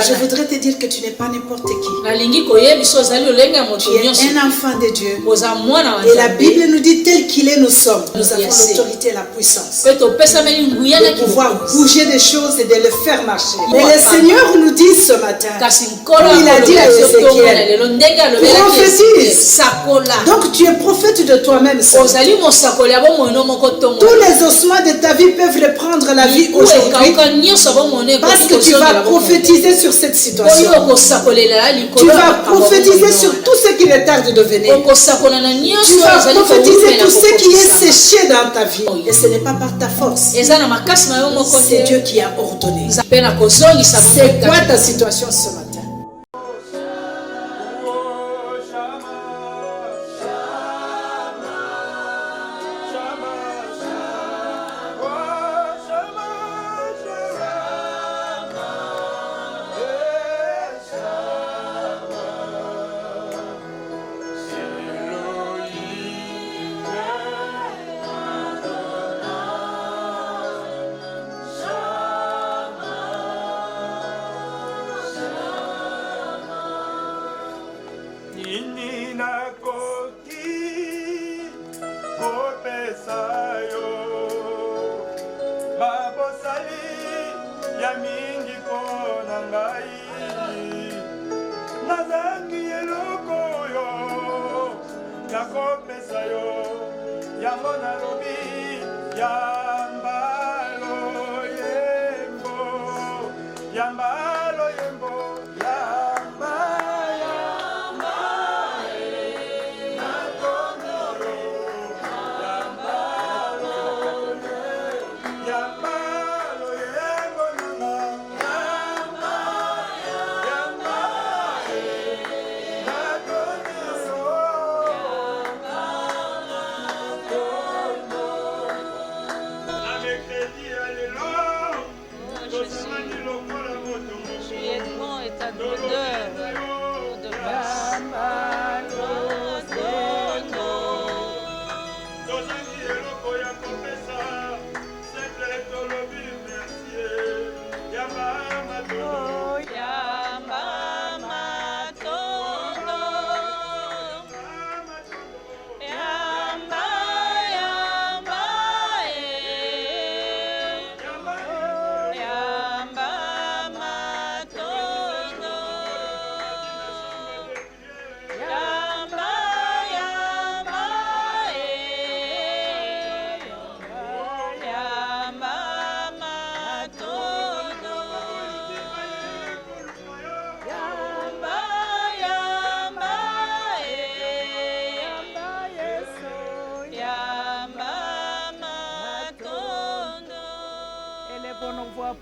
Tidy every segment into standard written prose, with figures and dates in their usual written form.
Je voudrais te dire que tu n'es pas n'importe qui. Tu es un enfant de Dieu. Et la Bible nous dit tel qu'il est, nous sommes. Nous avons l'autorité et la puissance de pouvoir bouger des choses et de le faire marcher. Mais le Seigneur nous dit ce matin, il a dit à Ézéchiel, prophétise. Donc tu es prophète de toi-même. Tous les ossements de ta vie peuvent reprendre la vie aujourd'hui. Parce que tu vas prophétiser sur cette situation. Tu vas prophétiser sur tout ce qui est tarde de venir. Tu vas prophétiser tout ce qui est séché dans ta vie. Et ce n'est pas par ta force. C'est Dieu qui a ordonné. C'est quoi ta situation ce matin?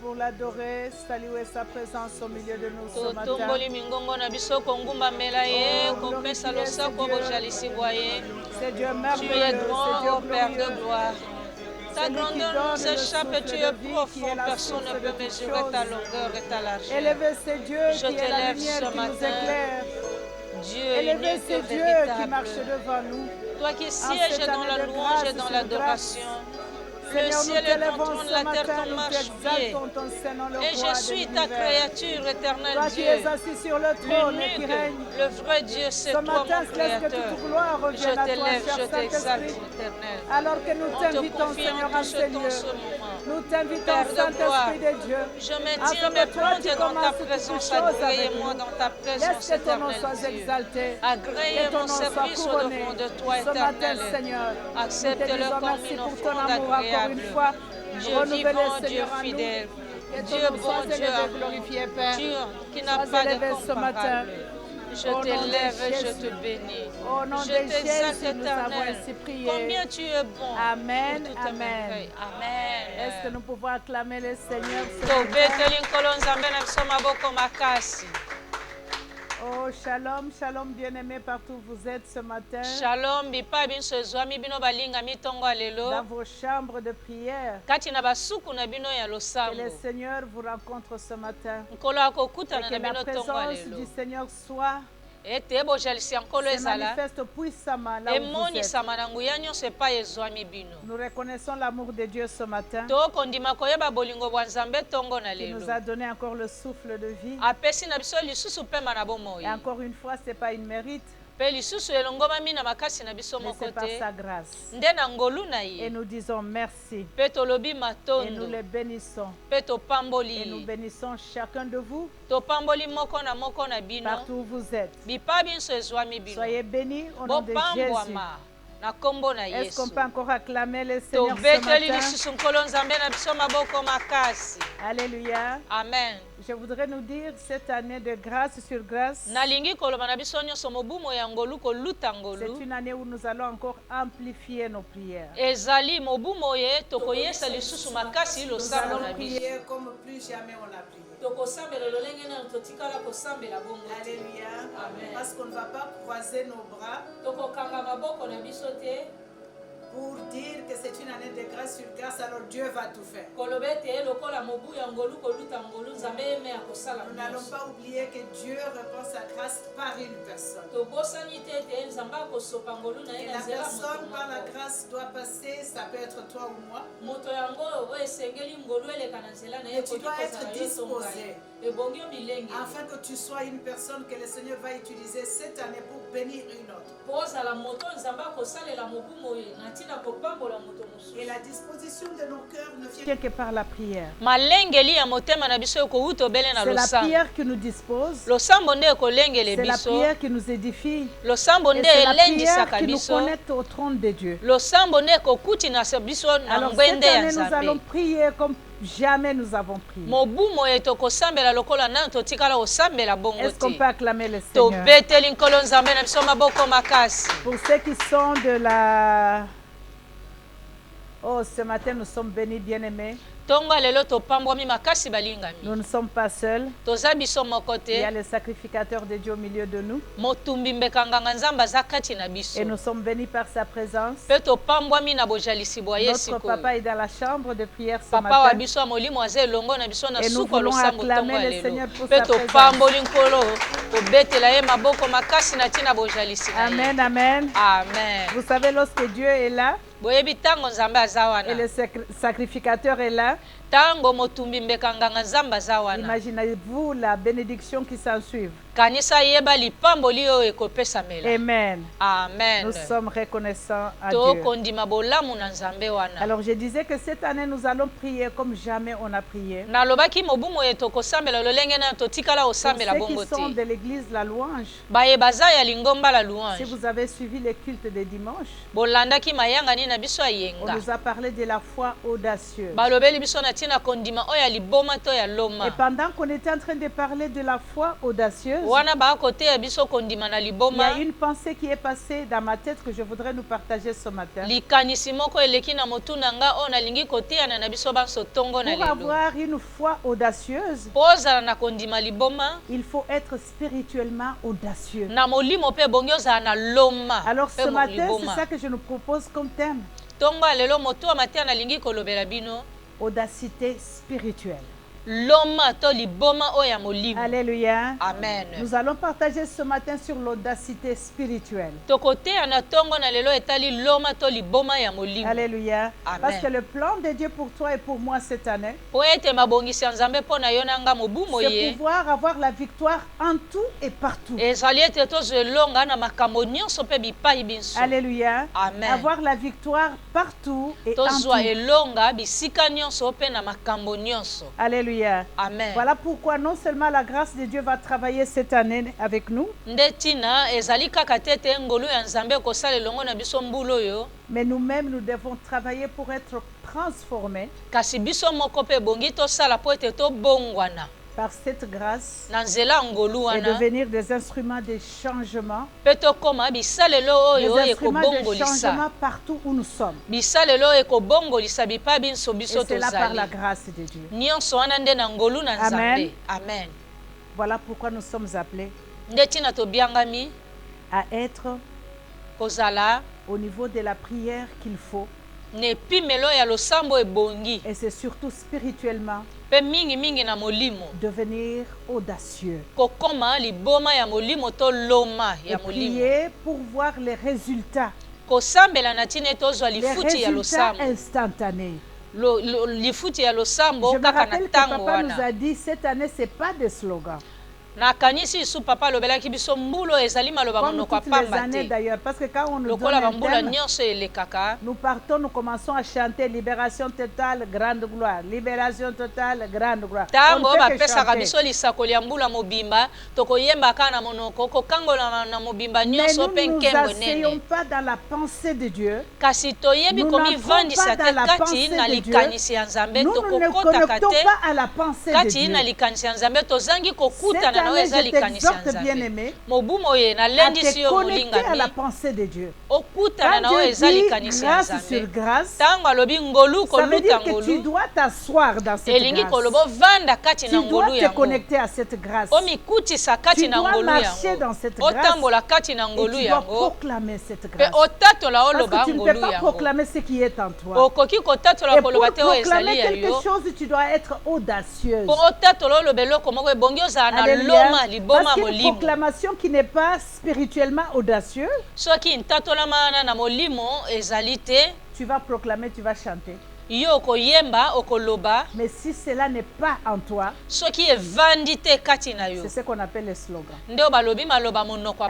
Pour l'adorer, saluer sa présence au milieu de nous ce matin. C'est Dieu merveilleux, tu es grand, ô Père de gloire. Ta grandeur nous échappe, tu es profond, personne ne peut mesurer ta longueur et ta largeur. Élevé, c'est Dieu qui est la lumière qui nous éclaire. Élevé, c'est Dieu qui marche devant nous. Toi qui sièges dans la louange et dans l'adoration. Le ciel est ton trône, la terre ton marchepied. Et je suis ta créature, éternel Dieu. Dieu. Tu es assis sur le trône et qui règne. Le vrai Dieu, c'est toi, mon créateur. Je t'élève, je t'exalte, éternel. Alors que nous t'invitons, Seigneur, à ce lieu. Nous t'invitons, Saint-Esprit de Dieu. Je me tiens me prendre dans ta présence. Agréez-moi dans ta présence, éternel Dieu. Agréez mon service au-devant de toi, éternel. Accepte-le comme une offrande agréable. Dieu vivant, Dieu fidèle, Dieu bon, Dieu amour, Dieu qui n'a pas de comparable. Je t'élève et je te bénis. Je t'exalte, éternel. Combien tu es bon. Amen. Pour toutes Amen. Amen. Est-ce que nous pouvons acclamer le Seigneur? Oh, shalom, shalom, bien-aimés partout où vous êtes ce matin. Shalom, dans vos chambres de prière. Que le Seigneur vous rencontre ce matin. Et que la présence du Seigneur soit se manifeste puissamment là où vous êtes. Nous reconnaissons l'amour de Dieu ce matin. Il nous a donné encore le souffle de vie. Et encore une fois, ce n'est pas une mérite. Mais c'est par sa grâce. Et nous disons merci. Et nous les bénissons. Et nous bénissons chacun de vous. Partout où vous êtes. Soyez bénis au nom de Jésus. Est-ce qu'on peut encore acclamer le Seigneur ce matin? Alléluia. Amen. Je voudrais nous dire cette année de grâce sur grâce. C'est une année où nous allons encore amplifier nos prières. Nous allons prier comme plus jamais on a prié. Alléluia. Parce qu'on ne va pas croiser nos bras pour dire que c'est une année de grâce sur grâce, alors Dieu va tout faire. Nous n'allons pas oublier que Dieu répond sa grâce par une personne. Et la personne par la grâce doit passer, ça peut être toi ou moi. Et tu dois être disposé afin que tu sois une personne que le Seigneur va utiliser cette année pour bénir une autre. Et la disposition de nos cœurs ne vient que par la prière. C'est la prière qui nous dispose. C'est la prière qui nous édifie. Et c'est la prière qui nous connecte au trône de Dieu. Alors cette année, nous allons prier comme jamais nous avons prié. Est-ce qu'on peut acclamer le Seigneur? Pour ceux qui sont de la... Oh, ce matin, nous sommes bénis, bien-aimés. Nous ne sommes pas seuls. Il y a le sacrificateur de Dieu au milieu de nous. Et nous sommes bénis par sa présence. Notre papa est dans la chambre de prière ce matin. Et nous voulons acclamer le Seigneur pour sa présence. Amen, amen. Vous savez, lorsque Dieu est là, et le sacrificateur est là, imaginez-vous la bénédiction qui s'ensuit. Amen. Nous sommes reconnaissants à Dieu. Alors je disais que cette année nous allons prier comme jamais on a prié. Pour ceux qui sont de l'église La Louange, si vous avez suivi les cultes des dimanches, on nous a parlé de la foi audacieuse. Et pendant qu'on était en train de parler de la foi audacieuse, il y a une pensée qui est passée dans ma tête que je voudrais nous partager ce matin. Pour avoir une foi audacieuse, il faut être spirituellement audacieux. Alors ce matin, c'est ça que je nous propose comme thème. Audacité spirituelle. Alléluia. Amen. Nous allons partager ce matin sur l'audacité spirituelle. Alléluia. Amen. Parce que le plan de Dieu pour toi et pour moi cette année, c'est pouvoir avoir la victoire en tout et partout. Alléluia. Amen. Avoir la victoire partout et en tout. Alléluia. Amen. Voilà pourquoi non seulement la grâce de Dieu va travailler cette année avec nous, mais nous-mêmes nous devons travailler pour être transformés par cette grâce et devenir des instruments de changement, des instruments de changement partout où nous sommes. Et c'est là par la grâce de Dieu. Amen. Amen. Voilà pourquoi nous sommes appelés à être au niveau de la prière qu'il faut. Et c'est surtout spirituellement Devenir audacieux. Et prier pour voir les résultats. Les résultats instantanés. Je me rappelle que papa nous a dit cette année, ce n'est pas des slogans. Comme toutes les années d'ailleurs, parce que quand on nous donne un thème, nous partons, nous commençons à chanter libération totale, grande gloire, libération totale, grande gloire. On ne fait que chanter. Mais nous ne nous asseyons pas dans la pensée de Dieu. Nous n'entrons pas dans la pensée de Dieu. Nous ne connectons pas à la pensée de Dieu. Je t'exhorte, bien-aimé, à te connecter à la pensée de Dieu. Quand Dieu dit grâce sur grâce, ça veut dire que tu dois t'asseoir dans cette grâce. Tu dois te connecter à cette grâce. Tu dois marcher dans cette grâce et tu dois proclamer cette grâce. Parce que tu ne peux pas proclamer ce qui est en toi. Et pour proclamer quelque chose, tu dois être audacieuse. Alléluia. Parce qu'une proclamation qui n'est pas spirituellement audacieuse, tu vas proclamer, tu vas chanter. Mais si cela n'est pas en toi, c'est ce qu'on appelle les slogans.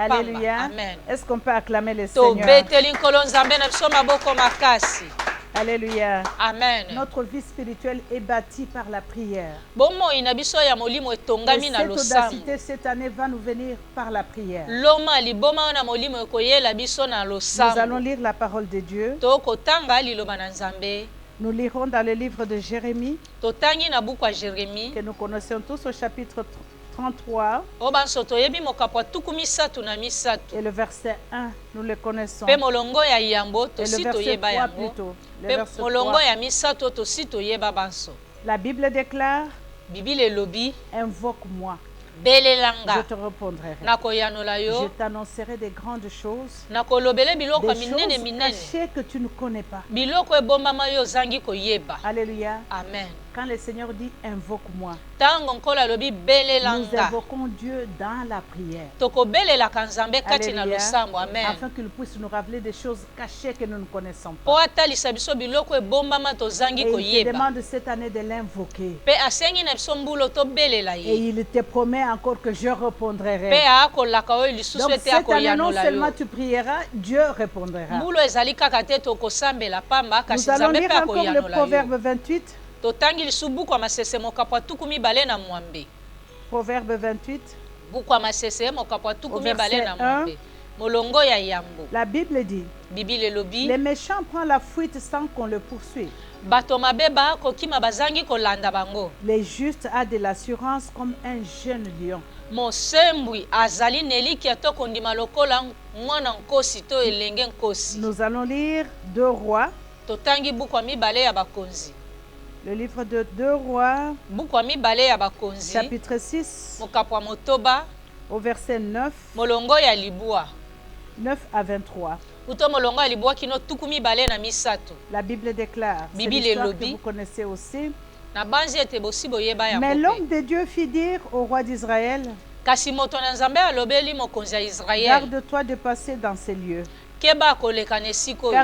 Alléluia. Est-ce qu'on peut acclamer le Seigneur? Alléluia. Amen. Notre vie spirituelle est bâtie par la prière. Et cette audacité cette année va nous venir par la prière. Nous allons lire la parole de Dieu. Nous lirons dans le livre de Jérémie, que nous connaissons tous au chapitre 33. Et le verset 1, nous le connaissons. Et le verset 3 plutôt. Le verset 3. La Bible déclare, invoque-moi. Je te répondrai. Je t'annoncerai des grandes choses, des choses cachées que tu ne connais pas. Alléluia. Amen. Quand le Seigneur dit invoque-moi, nous invoquons Dieu dans la prière. Alléluia. Afin qu'il puisse nous rappeler des choses cachées que nous ne connaissons pas. Et il te demande cette année de l'invoquer. Et il te promet encore que je répondrai. Donc cette année, non seulement tu prieras, Dieu répondra. Nous allons lire encore le Proverbe 28. Proverbe 28. Au verset 1. La Bible dit, les méchants prennent la fuite sans qu'on le poursuive. Les justes ont de l'assurance comme un jeune lion. Nous allons lire 2 Rois. Le livre de 2 Rois, chapitre 6, au verset 9, 9 à 23. La Bible déclare, c'est l'histoire que vous connaissez aussi. Mais l'homme de Dieu fit dire au roi d'Israël, garde-toi de passer dans ces lieux, car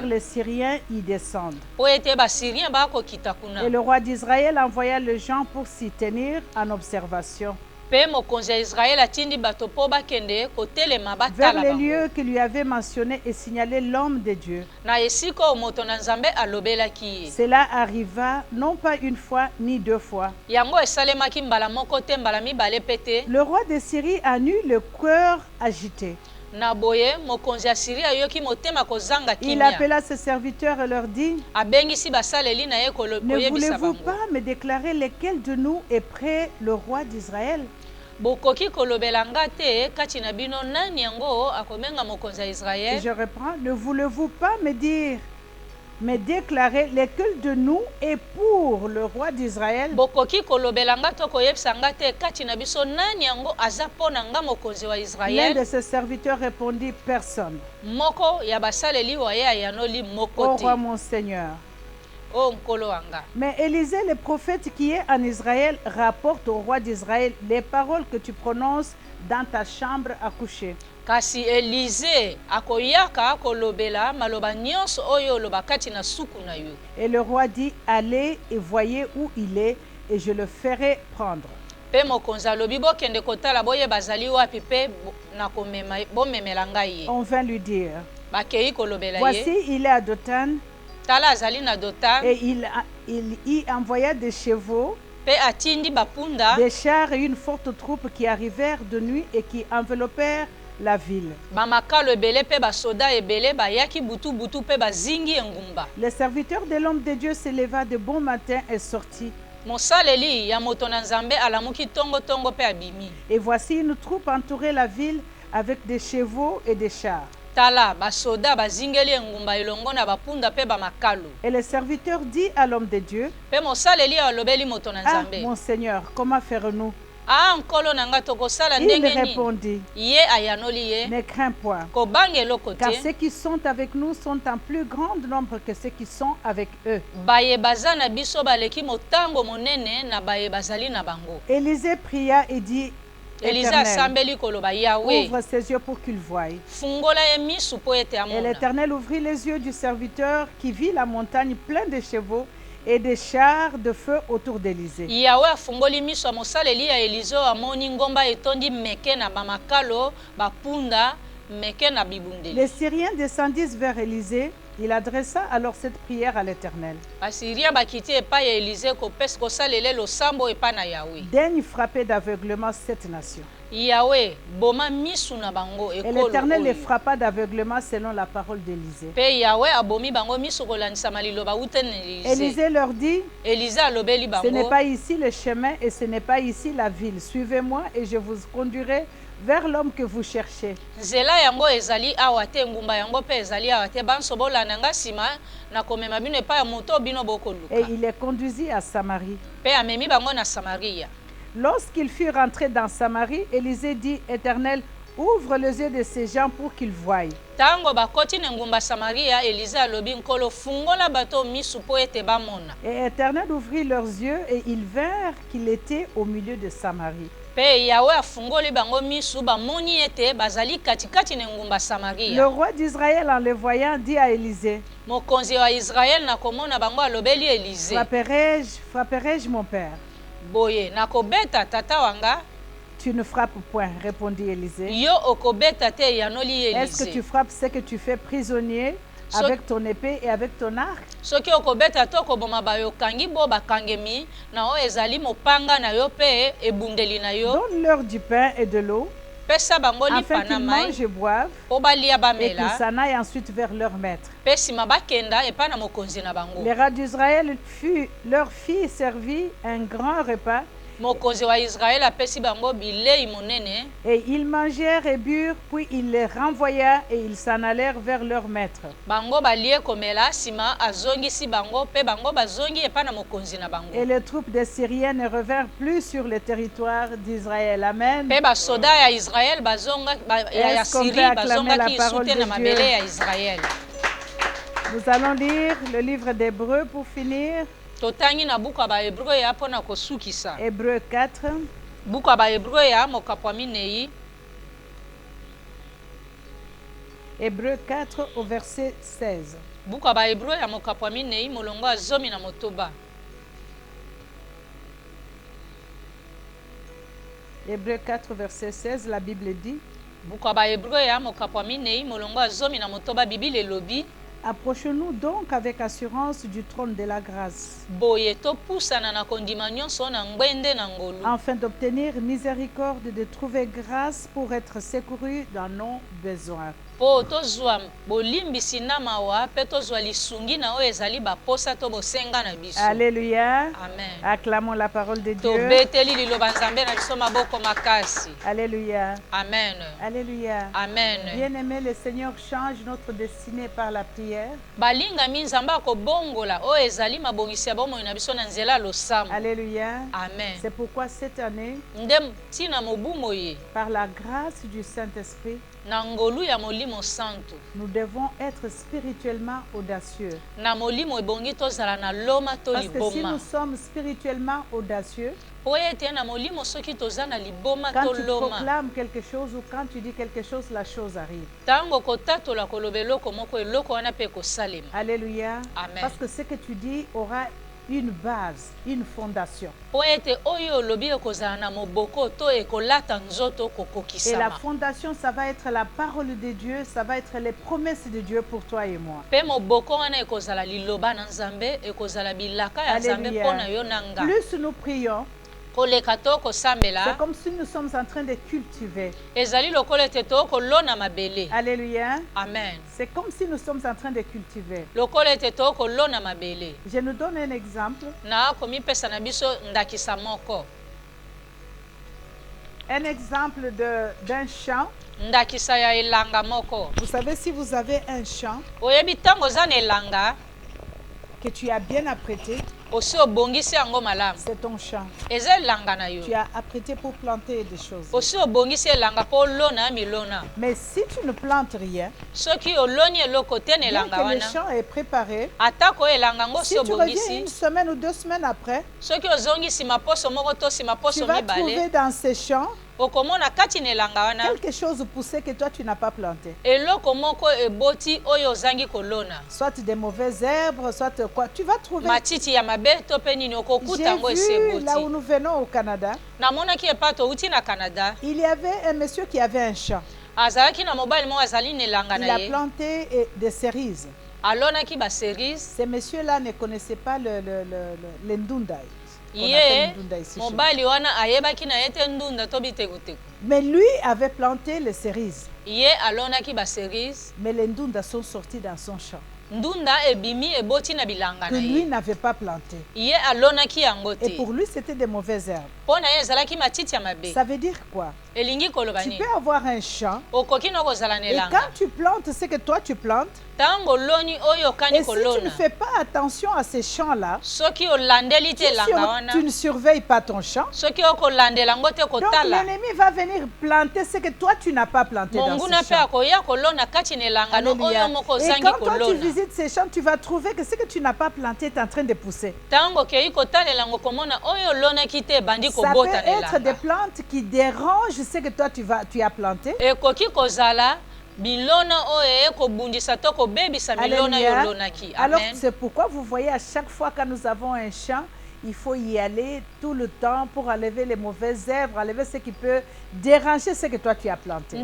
les Syriens y descendent. Et le roi d'Israël envoya les gens pour s'y tenir en observation vers les lieux qu'il lui avait mentionnés et signalé l'homme de Dieu. Cela arriva non pas une fois ni 2 fois. Le roi de Syrie a eu le cœur agité. Il appela ses serviteurs et leur dit, ne voulez-vous pas me déclarer lequel de nous est près le roi d'Israël? Et je reprends, ne voulez-vous pas me déclarer lequel de nous est pour le roi d'Israël? L'un de ses serviteurs répondit, personne. Ô roi mon Seigneur, Mais Élisée, le prophète qui est en Israël, rapporte au roi d'Israël les paroles que tu prononces dans ta chambre à coucher. Kasi Élisée akoyaka akolobela maloba nyonso oyo loba kati na suku na yo. Et le roi dit, allez et voyez où il est, et je le ferai prendre. Pe mokonzi alobi bokende kotala boye bazali wapi pe na komema bomemela ngai ye. On vint lui dire, bakei kolobela ye. Voici, il est à Dothan. Tala azali na Dothan. Et il y envoya des chevaux, pe atindi bapunda, des chars et une forte troupe qui arrivèrent de nuit et qui enveloppèrent la ville. Le serviteur de l'homme de Dieu se leva de bon matin et sortit. Et voici une troupe entourait la ville avec des chevaux et des chars. Et le serviteur dit à l'homme de Dieu, ah, mon Seigneur, comment ferons-nous? Il répondit, ne crains point, car ceux qui sont avec nous sont en plus grand nombre que ceux qui sont avec eux. Élisée pria et dit, Éternel, ouvre ses yeux pour qu'il voie. Et l'Éternel ouvrit les yeux du serviteur qui vit la montagne pleine de chevaux et des chars de feu autour d'Élisée. Les Syriens descendirent vers Élisée. Il adressa alors cette prière à l'Éternel. Daigne frapper d'aveuglement cette nation. Et l'Éternel les frappa d'aveuglement selon la parole d'Élisée. Élisée leur dit, ce n'est pas ici le chemin et ce n'est pas ici la ville. Suivez-moi et je vous conduirai vers l'homme que vous cherchez. Et il les conduisit à Samarie. Lorsqu'il fut rentré dans Samarie, Élisée dit, Éternel, ouvre les yeux de ces gens pour qu'ils voient. Et Éternel ouvrit leurs yeux et ils vinrent qu'il était au milieu de Samarie. Le roi d'Israël, en les voyant, dit à Élisée, frapperai-je mon père? Tu ne frappes point, répondit Élisée. Est-ce que tu frappes ce que tu fais prisonnier avec ton épée et avec ton arc? Donne-leur du pain et de l'eau, afin qu'ils mangent et boivent, et qu'ils s'en aillent ensuite vers leur maître. Les rois d'Israël leur fit servir un grand repas. Et ils mangèrent et burent, puis il les renvoya et ils s'en allèrent vers leur maître. Et les troupes des Syriens ne revinrent plus sur le territoire d'Israël. Amen. Est-ce qu'on peut acclamer la parole de Dieu? Nous allons lire le livre d'Hébreux pour finir. Hébreux 4. Hébreux 4 au verset 16. Hébreux 4 verset 16, la Bible dit, approchons-nous donc avec assurance du trône de la grâce, afin d'obtenir miséricorde, de trouver grâce pour être secouru dans nos besoins. Alléluia. Amen. Acclamons la parole de Dieu. Alléluia. Amen. Alléluia. Amen. Bien-aimé, le Seigneur change notre destinée par la prière. Alléluia. Amen. C'est pourquoi cette année, par la grâce du Saint-Esprit, Nous devons être spirituellement audacieux. Parce que si nous sommes spirituellement audacieux, quand tu proclames quelque chose ou quand tu dis quelque chose, la chose arrive. Alléluia. Amen. Parce que ce que tu dis aura une base, une fondation. Et la fondation, ça va être la parole de Dieu, ça va être les promesses de Dieu pour toi et moi. Alléluia. Plus nous prions, c'est comme si nous sommes en train de cultiver. Alléluia. Amen. C'est comme si nous sommes en train de cultiver. Je nous donne un exemple. Un exemple d'un champ. Vous savez, si vous avez un champ que tu as bien apprêté, c'est ton champ. Tu as apprêté pour planter des choses. Mais si tu ne plantes rien, bien que le champ est préparé, si tu reviens une semaine ou 2 semaines après, tu vas trouver dans ce champ quelque chose poussé que toi tu n'as pas planté. Soit des mauvaises herbes, soit quoi. Tu vas trouver. J'ai vu là où nous venons au Canada, il y avait un monsieur qui avait un champ. Il a planté des cerises. Ce monsieur-là ne connaissait pas le ndunda. Mais lui avait planté les cerises. Mais les ndunda sont sortis dans son champ. Que lui n'avait pas planté. Et pour lui, c'était des mauvaises herbes. Ça veut dire quoi? Tu peux avoir un champ et quand tu plantes ce que toi tu plantes, et si tu ne fais pas attention à ces champs-là, tu ne surveilles pas ton champ, donc l'ennemi va venir planter ce que toi tu n'as pas planté dans ce champ. Alléluia. Et quand toi tu visites ces champs, tu vas trouver que ce que tu n'as pas planté est en train de pousser. Ça peut être des plantes qui dérangent ce que toi tu as planté. Alors c'est pourquoi vous voyez à chaque fois que nous avons un champ, il faut y aller tout le temps pour enlever les mauvaises herbes, enlever ce qui peut déranger ce que toi tu as planté.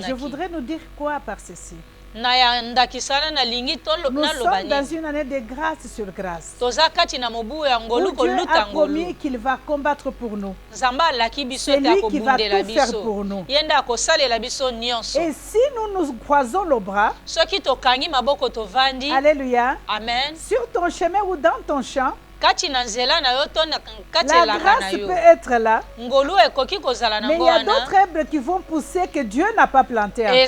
Je voudrais nous dire quoi par ceci? Nous sommes dans une année de grâce sur grâce. Où Dieu a promis qu'il va combattre pour nous. C'est lui qui va tout faire pour nous. Et si nous croisons le bras, alléluia, amen, sur ton chemin ou dans ton champ, la grâce peut être là, mais il y a d'autres herbes qui vont pousser que Dieu n'a pas planté en toi.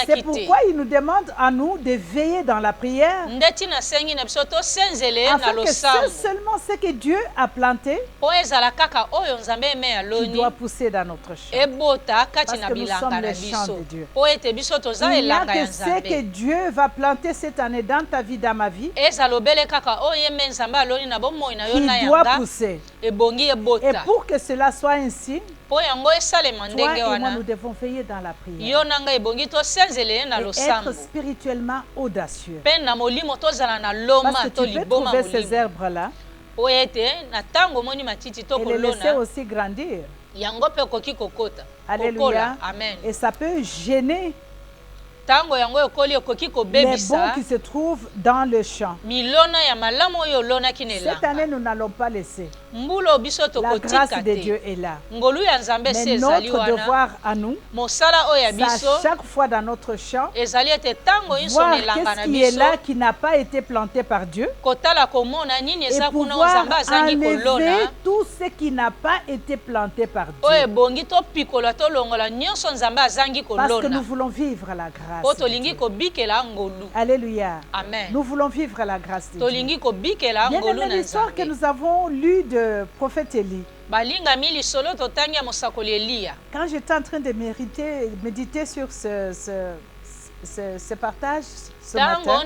C'est pourquoi il nous demande à nous de veiller dans la prière, afin que seulement ce que Dieu a planté qui doit pousser dans notre champ. Parce que nous sommes les champs de Dieu. Il n'y a que ce que Dieu va planter cette année dans ta vie, dans ma vie, qui doit pousser. Et pour que cela soit ainsi, toi et moi nous devons veiller dans la prière et être spirituellement audacieux. Parce que tu peux trouver ces herbes-là et les laisser aussi grandir. Alléluia. Et ça peut gêner les bons qui se trouvent dans le champ. Cette année, nous n'allons pas laisser. La grâce de Dieu est là. Mais notre devoir à nous, à chaque fois dans notre champ, voir qu'est-ce qui est là qui n'a pas été planté par Dieu et pouvoir enlever tout ce qui n'a pas été planté par Dieu. Parce que nous voulons vivre la grâce de Dieu. Alléluia. Amen. Nous voulons vivre la grâce de Dieu. Bien l'histoire que nous avons lue de prophète Élie. Quand j'étais en train de méditer sur ce partage ce matin,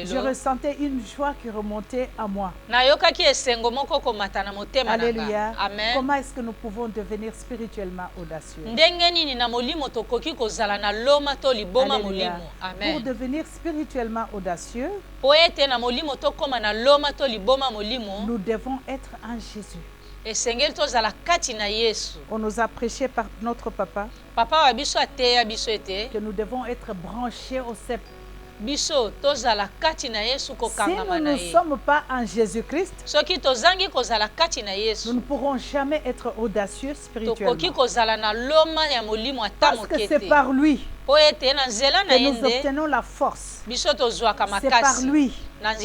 je ressentais une joie qui remontait à moi. Alléluia. Amen. Comment est-ce que nous pouvons devenir spirituellement audacieux? Alléluia. Pour devenir spirituellement audacieux, nous devons être en Jésus. On nous a prêché par notre papa que nous devons être branchés au cep. Si nous ne sommes pas en Jésus-Christ, nous ne pourrons jamais être audacieux spirituellement. Parce que c'est par lui que nous obtenons la force. C'est par lui, à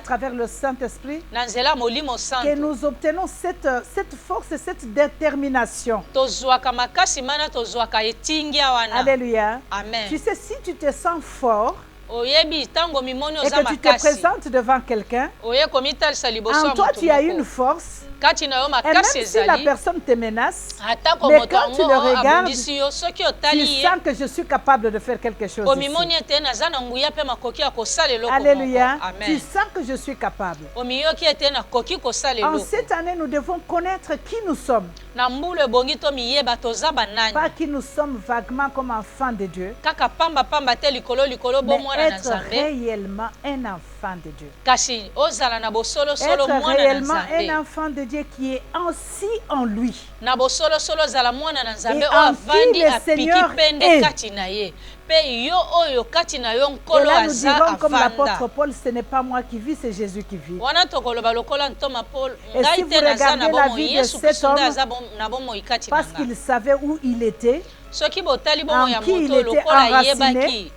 travers le Saint-Esprit, que nous obtenons cette force et cette détermination. Alléluia. Amen. Tu sais, si tu te sens fort et que tu te présentes devant quelqu'un, en toi tu as une force. Et même si la personne te menace, mais quand tu le regardes, tu sens que je suis capable de faire quelque chose ici. Alléluia. Amen. Tu sens que je suis capable. En cette année, nous devons connaître qui nous sommes. Pas qui nous sommes vaguement comme enfants de Dieu, mais être réellement un enfant de Dieu. Être réellement un enfant de Dieu qui est aussi en lui. Et en qui le Seigneur est. Et là nous dirons comme l'apôtre Paul, ce n'est pas moi qui vis, c'est Jésus qui vit. Et si vous regardez la vie de cet homme, parce qu'il savait où il était, en qui il était enraciné,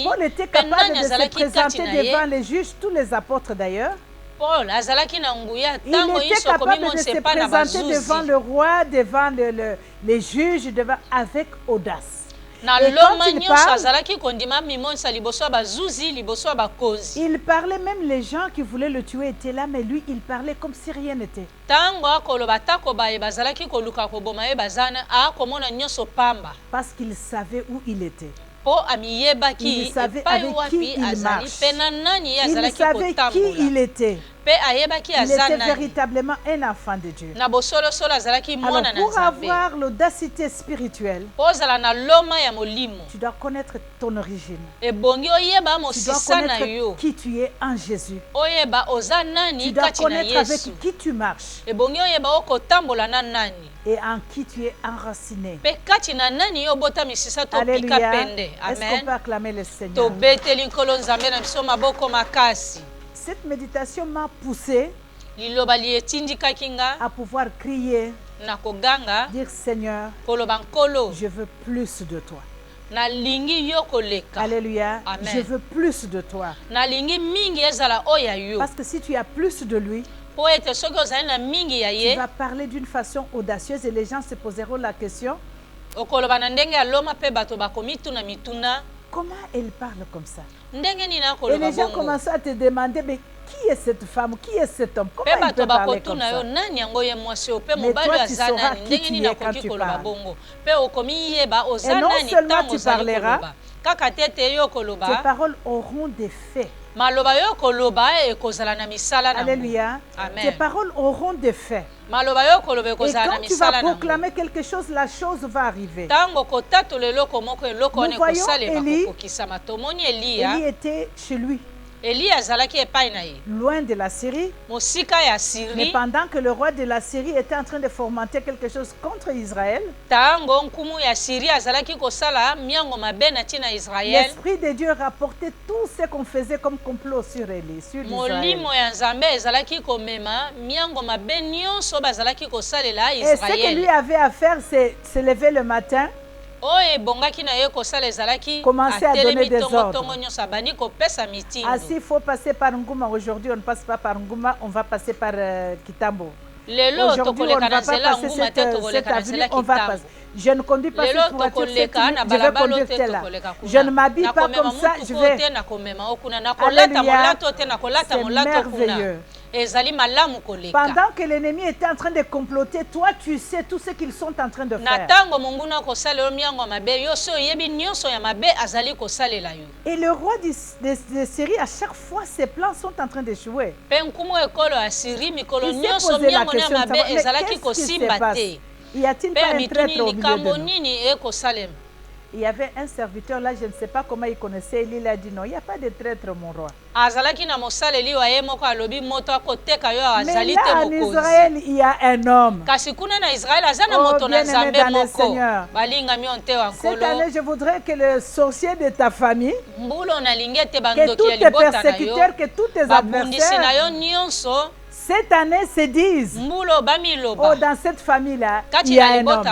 Paul était capable de se présenter devant les juges, tous les apôtres d'ailleurs. Il était capable de se présenter devant le roi, devant les juges, avec audace. Et quand il parlait, même les gens qui voulaient le tuer étaient là, mais lui, il parlait comme si rien n'était. Parce qu'il savait où il était. Il savait avec qui il marche. Il savait qui il était. Il était véritablement un enfant de Dieu. Alors, pour avoir l'audacité spirituelle, tu dois connaître ton origine. Tu dois connaître qui tu es en Jésus. Tu dois connaître avec qui tu marches. Et en qui tu es enraciné. Alléluia. Est-ce qu'on peut acclamer le Seigneur? Cette méditation m'a poussé à pouvoir crier, dire Seigneur, je veux plus de toi. Alléluia. Amen. Je veux plus de toi. Parce que si tu as plus de lui, tu vas parler d'une façon audacieuse et les gens se poseront la question, comment elle parle comme ça? Et les gens commencent à te demander, mais qui est cette femme? Qui est cet homme? Comment il peut parler comme ça? Mais toi, tu sauras qui tu es quand tu parles. Et non seulement tu parleras, tes paroles auront des faits. Alléluia. Tes paroles auront des faits. Et quand tu vas proclamer quelque chose, la chose va arriver. Nous voyons Élie. Élie était chez lui. loin de la Syrie. Mais pendant que le roi de la Syrie était en train de fomenter quelque chose contre Israël, l'Esprit de Dieu rapportait tout ce qu'on faisait comme complot sur Élie, sur Israël. Et ce que lui avait à faire, c'est se lever le matin, commencer à donner des ordres. Ah, s'il faut passer par Ngouma, aujourd'hui on ne passe pas par Ngouma, on va passer par Kitambo. Aujourd'hui on ne va pas passer cette avenue, on va passer. Je ne conduis pas cette voiture, je vais conduire celle-là. Je ne m'habille pas comme ça, je vais... Alléluia, c'est merveilleux. Pendant que l'ennemi était en train de comploter, toi tu sais tout ce qu'ils sont en train de faire. Et le roi de Syrie, à chaque fois, ses plans sont en train d'échouer. Il s'est posé la question de savoir, mais qu'est-ce qui se passe? Y a-t-il pas un traître au milieu de nous? Il y avait un serviteur là, je ne sais pas comment il connaissait, il a dit non, il n'y a pas de traître mon roi. Mais là en Israël, il y a un homme. Oh, bien-aimé dans le Seigneur. Cette année, je voudrais que le sorcier de ta famille, que tous tes persécuteurs, que tous tes adversaires, cette année se disent, oh, dans cette famille-là, il y a un homme,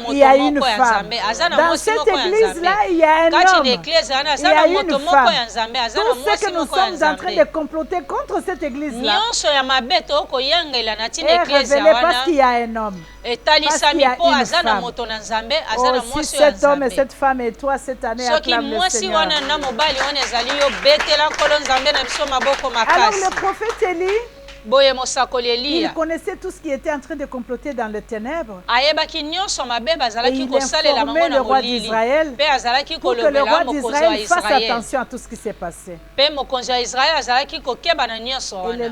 il y a une femme. Dans cette église-là, il y a un homme, il y a une femme. Tout ce que nous sommes en train de comploter contre cette église-là est révélé parce qu'il y a un homme, parce qu'il y a une femme. Oh, si cet homme et cette femme et toi cette année acclament le Seigneur. Alors le prophète Élie, il connaissait tout ce qui était en train de comploter dans les ténèbres. Et il informait le roi d'Israël pour que le roi d'Israël fasse attention à tout ce qui s'est passé. Et le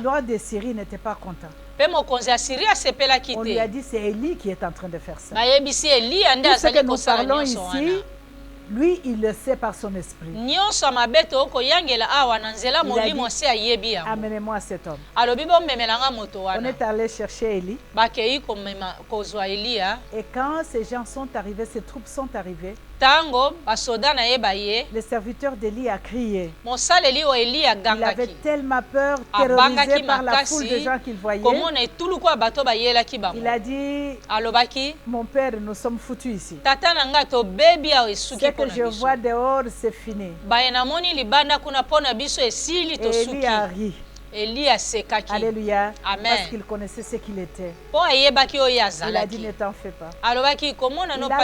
roi de Syrie n'était pas content. On lui a dit c'est Élie qui est en train de faire ça. Tout ce que nous parlons ici, lui, il le sait par son esprit. Il a dit, amenez-moi cet homme. On est allé chercher Élie. Et quand ces gens sont arrivés, ces troupes sont arrivées, le serviteur d'Élie a crié. Il avait tellement peur, terrorisé par la foule de gens qu'il voyait. Il a dit, mon père, nous sommes foutus ici. Ce que je vois dehors, c'est fini. Et Élie a ri. Alléluia. Amen. Parce qu'il connaissait ce qu'il était. Il a dit ne t'en fais pas. Il a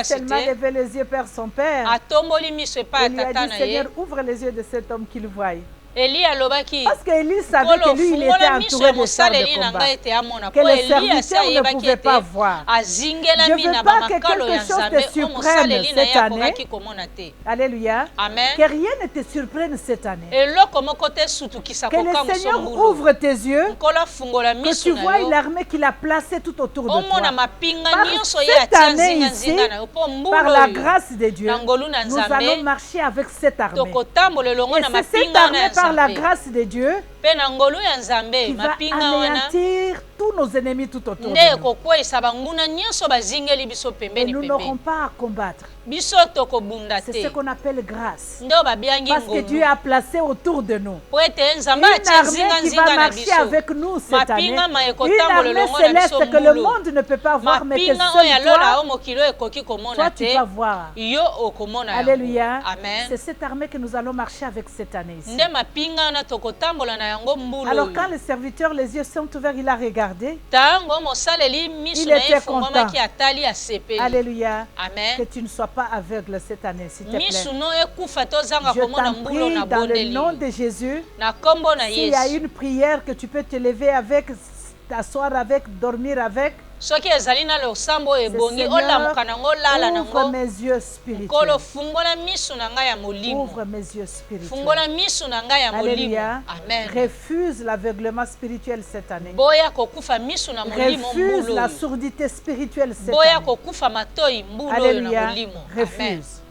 tellement levé les yeux vers son père. Il lui a dit Seigneur, ouvre les yeux de cet homme qu'il voie. Parce qu'Élie savait que lui, il était entouré de chars de combat, que les serviteurs ne pouvaient pas voir. Je ne veux pas que quelque chose te surprenne cette année. Alléluia. Amen. Que rien ne te surprenne cette année. Que le Seigneur ouvre tes yeux, que tu vois une armée qu'il a placée tout autour de toi. Par cette année ici, par la grâce de Dieu, nous allons marcher avec cette armée. Et c'est cette armée par la grâce de Dieu qui va anéantir tous nos ennemis tout autour de nous. Et nous n'aurons pas à combattre. C'est ce qu'on appelle grâce. Parce que Dieu a placé autour de nous une armée qui va marcher avec nous cette année. Une armée céleste que le monde ne peut pas voir, mais que seul toi tu vas voir. Alléluia. C'est cette armée que nous allons marcher avec cette année ici. Alors quand le serviteur, les yeux sont ouverts, il a regardé. Il était content. Alléluia. Amen. Que tu ne sois pas aveugle cette année, s'il te plaît. Je t'en prie dans le nom de Jésus. S'il y a une prière que tu peux te lever avec, t'asseoir avec, dormir avec. Ouvre mes yeux spirituels. Ouvre mes yeux spirituels. Alléluia. Refuse l'aveuglement spirituel cette année. Refuse la sourdité spirituelle cette année. Alléluia. Refuse.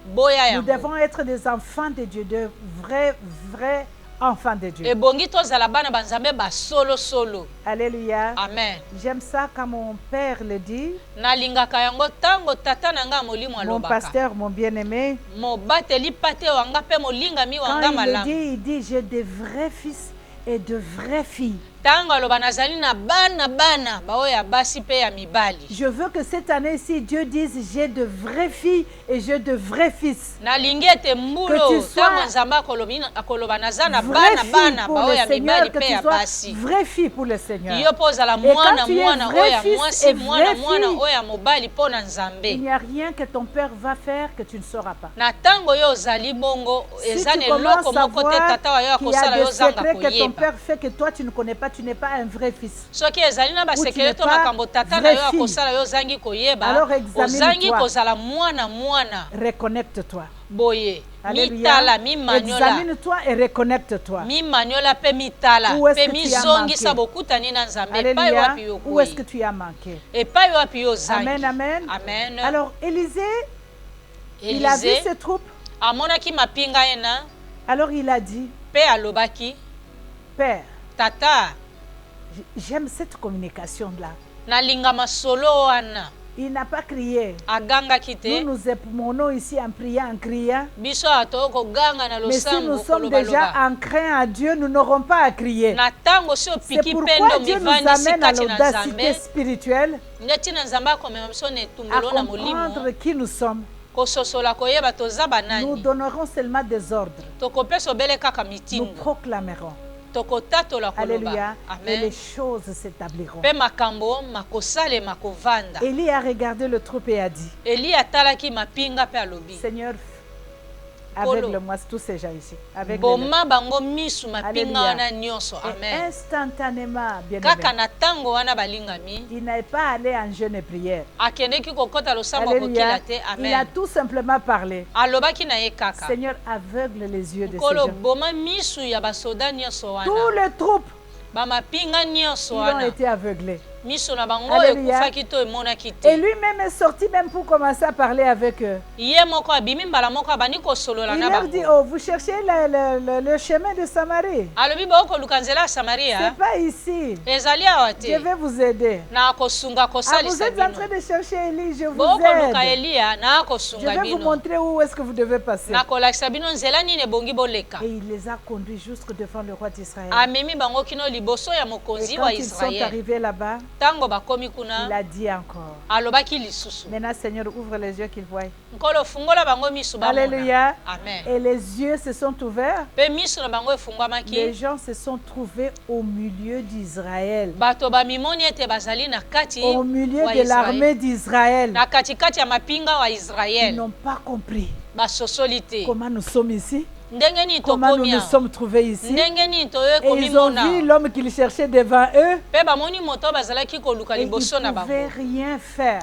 Nous devons être des enfants de Dieu, de vrais enfants de Dieu. Alléluia. Amen. J'aime ça quand mon père le dit. Mon pasteur, mon bien-aimé. Quand il le dit, il dit j'ai de vrais fils et de vraies filles. Je veux que cette année-ci, Dieu dise j'ai de vraies filles et j'ai de vrais fils. Que tu sois vraie fille pour le Seigneur. Et quand tu es vrai fils et vraie fille, il n'y a rien que ton père va faire que tu ne sauras pas. Si tu commences à voir qu'il y a des secrets que ton père fait que toi tu ne connais pas, tu n'es pas un vrai fils. Ou tu n'es pas vraie fille. Alors examine-toi. Reconnecte-toi. Alléluia. Examine-toi et reconnecte-toi. Où est-ce que tu as manqué? Amen, amen. Amen. Alors Élisée, il a vu ses troupes. Alors il a dit, Père, Tata, j'aime cette communication-là. Il n'a pas crié. Nous époumons ici en priant, en criant. Mais si nous sommes déjà ancrés à Dieu, nous n'aurons pas à crier. C'est pourquoi Dieu nous amène à l'audacité spirituelle, à comprendre qui nous sommes. Nous donnerons seulement des ordres. Nous proclamerons. Alléluia. Et les choses s'établiront. Élie a regardé le troupe et a dit, Seigneur, aveugle-moi tous ces gens ici. Alléluia. Et instantanément, bien-aimé, il n'est pas allé en jeûne et prière. Alléluia. Il a tout simplement parlé. Seigneur, aveugle les yeux de ces gens. Tous les troupes, ils ont été aveuglés. Alléluia. Et lui-même est sorti même pour commencer à parler avec eux. Il leur dit, oh, vous cherchez le chemin de Samarie. C'est pas ici. Je vais vous aider. Vous êtes en train de chercher Élie, je vous aide. Je vais vous montrer où est-ce que vous devez passer. Et il les a conduits jusque devant le roi d'Israël. Et quand ils sont arrivés là-bas, il a dit encore. Maintenant, Seigneur, ouvre les yeux qu'ils voient. Alléluia. Et les yeux se sont ouverts. Les gens se sont trouvés au milieu d'Israël. Au milieu de l'armée d'Israël. Ils n'ont pas compris comment nous sommes ici. Comment nous nous sommes trouvés ici. Et ils ont vu l'homme qu'ils cherchaient devant eux. Et ils ne pouvaient rien faire.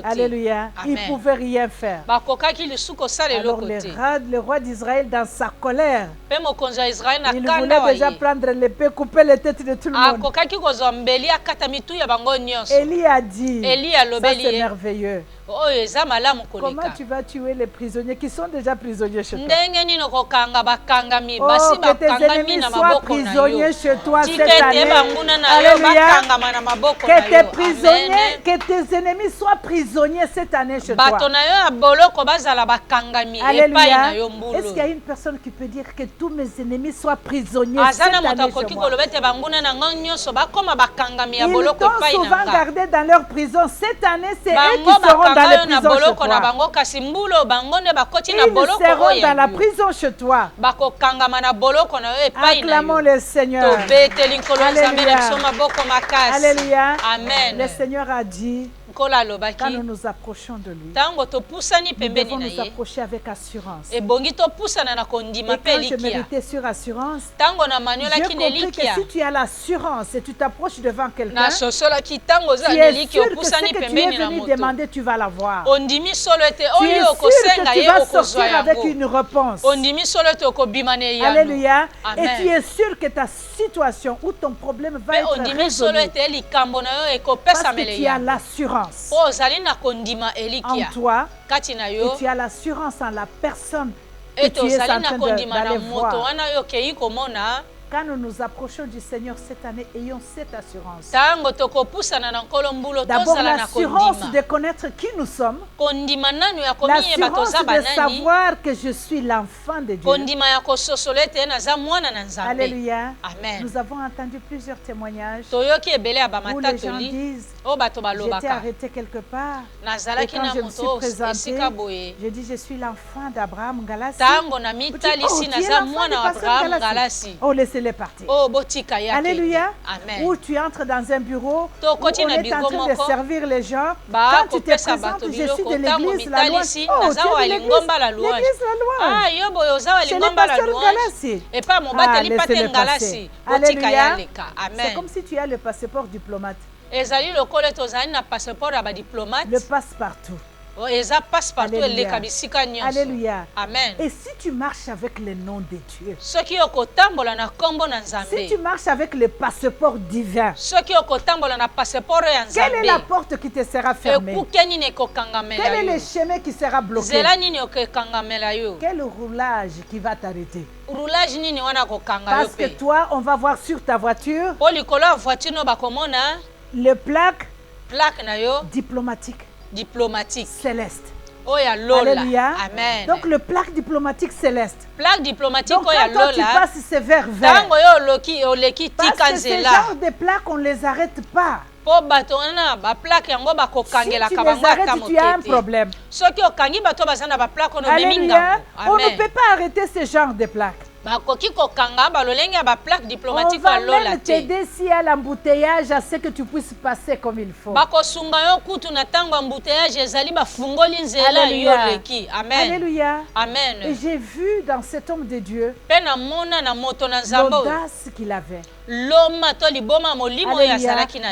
Alléluia. Ils ne pouvaient rien faire. Alors le roi d'Israël, dans sa colère, il voulait déjà prendre l'épée, couper les têtes de tout le monde. Élie a dit, ça c'est merveilleux. Comment tu vas tuer les prisonniers qui sont déjà prisonniers chez toi? Oh, que tes ennemis soient prisonniers chez toi cette année. Alléluia. Que tes ennemis soient prisonniers cette année chez toi. Alléluia. Est-ce qu'il y a une personne qui peut dire que tous mes ennemis soient prisonniers cette année chez moi? Ils t'ont souvent gardé dans leur prison. Cette année, c'est eux qui seront dans les prisons chez toi. Ils seront dans la prison chez toi. Acclamons le Seigneur. Alléluia. Alléluia. Amen. Le Seigneur a dit, quand nous nous approchons de lui, nous devons nous approcher avec assurance. Et quand je méritais sur assurance, j'ai compris que si tu as l'assurance et tu t'approches devant quelqu'un, tu es sûr que ce que tu es venu demander, tu vas l'avoir. Tu es sûr que tu vas sortir avec une réponse. Alléluia. Et tu es sûr que ta situation ou ton problème va être résolu. Parce que tu as l'assurance en toi et tu as l'assurance en la personne que tu es en train d'aller voir. Quand nous nous approchons du Seigneur cette année, ayons cette assurance. D'abord, l'assurance de connaître qui nous sommes. L'assurance de savoir que je suis l'enfant de Dieu. Alléluia. Amen. Nous avons entendu plusieurs témoignages où les gens disent, j'étais arrêté quelque part. Et quand je me suis présenté, je dis, je suis l'enfant d'Abraham Galassi. Oh, laissez-les partir. Alléluia. Amen. Ou tu entres dans un bureau où on est en train de servir les gens. Quand tu te présentes, je suis de l'église La Louange. Oh, tu es de l'église La Louange. C'est le pasteur Galassi. Laissez-les passer. Alléluia. C'est comme si tu as le passeport diplomate. Le passe-partout. Alléluia. Alléluia. Amen. Et si tu marches avec le nom de Dieu, si tu marches avec le passeport divin, quelle est la porte qui te sera fermée? Quel est le chemin qui sera bloqué? Quel roulage qui va t'arrêter? Parce que toi, on va voir sur ta voiture le plaque diplomatique céleste. Alléluia. Amen. Donc le plaque diplomatique céleste. Donc quand toi, tu passes, c'est vert. Parce que ce genre de plaques, on ne les arrête pas. Si tu les arrêtes, tu as un problème. Alléluia. On ne peut pas arrêter ce genre de plaques. On va même t'aider s'il y a l'embouteillage à ce que tu puisses passer comme il faut. Alléluia. Alléluia. Amen. Et j'ai vu dans cet homme de Dieu l'audace qu'il avait. Alléluia.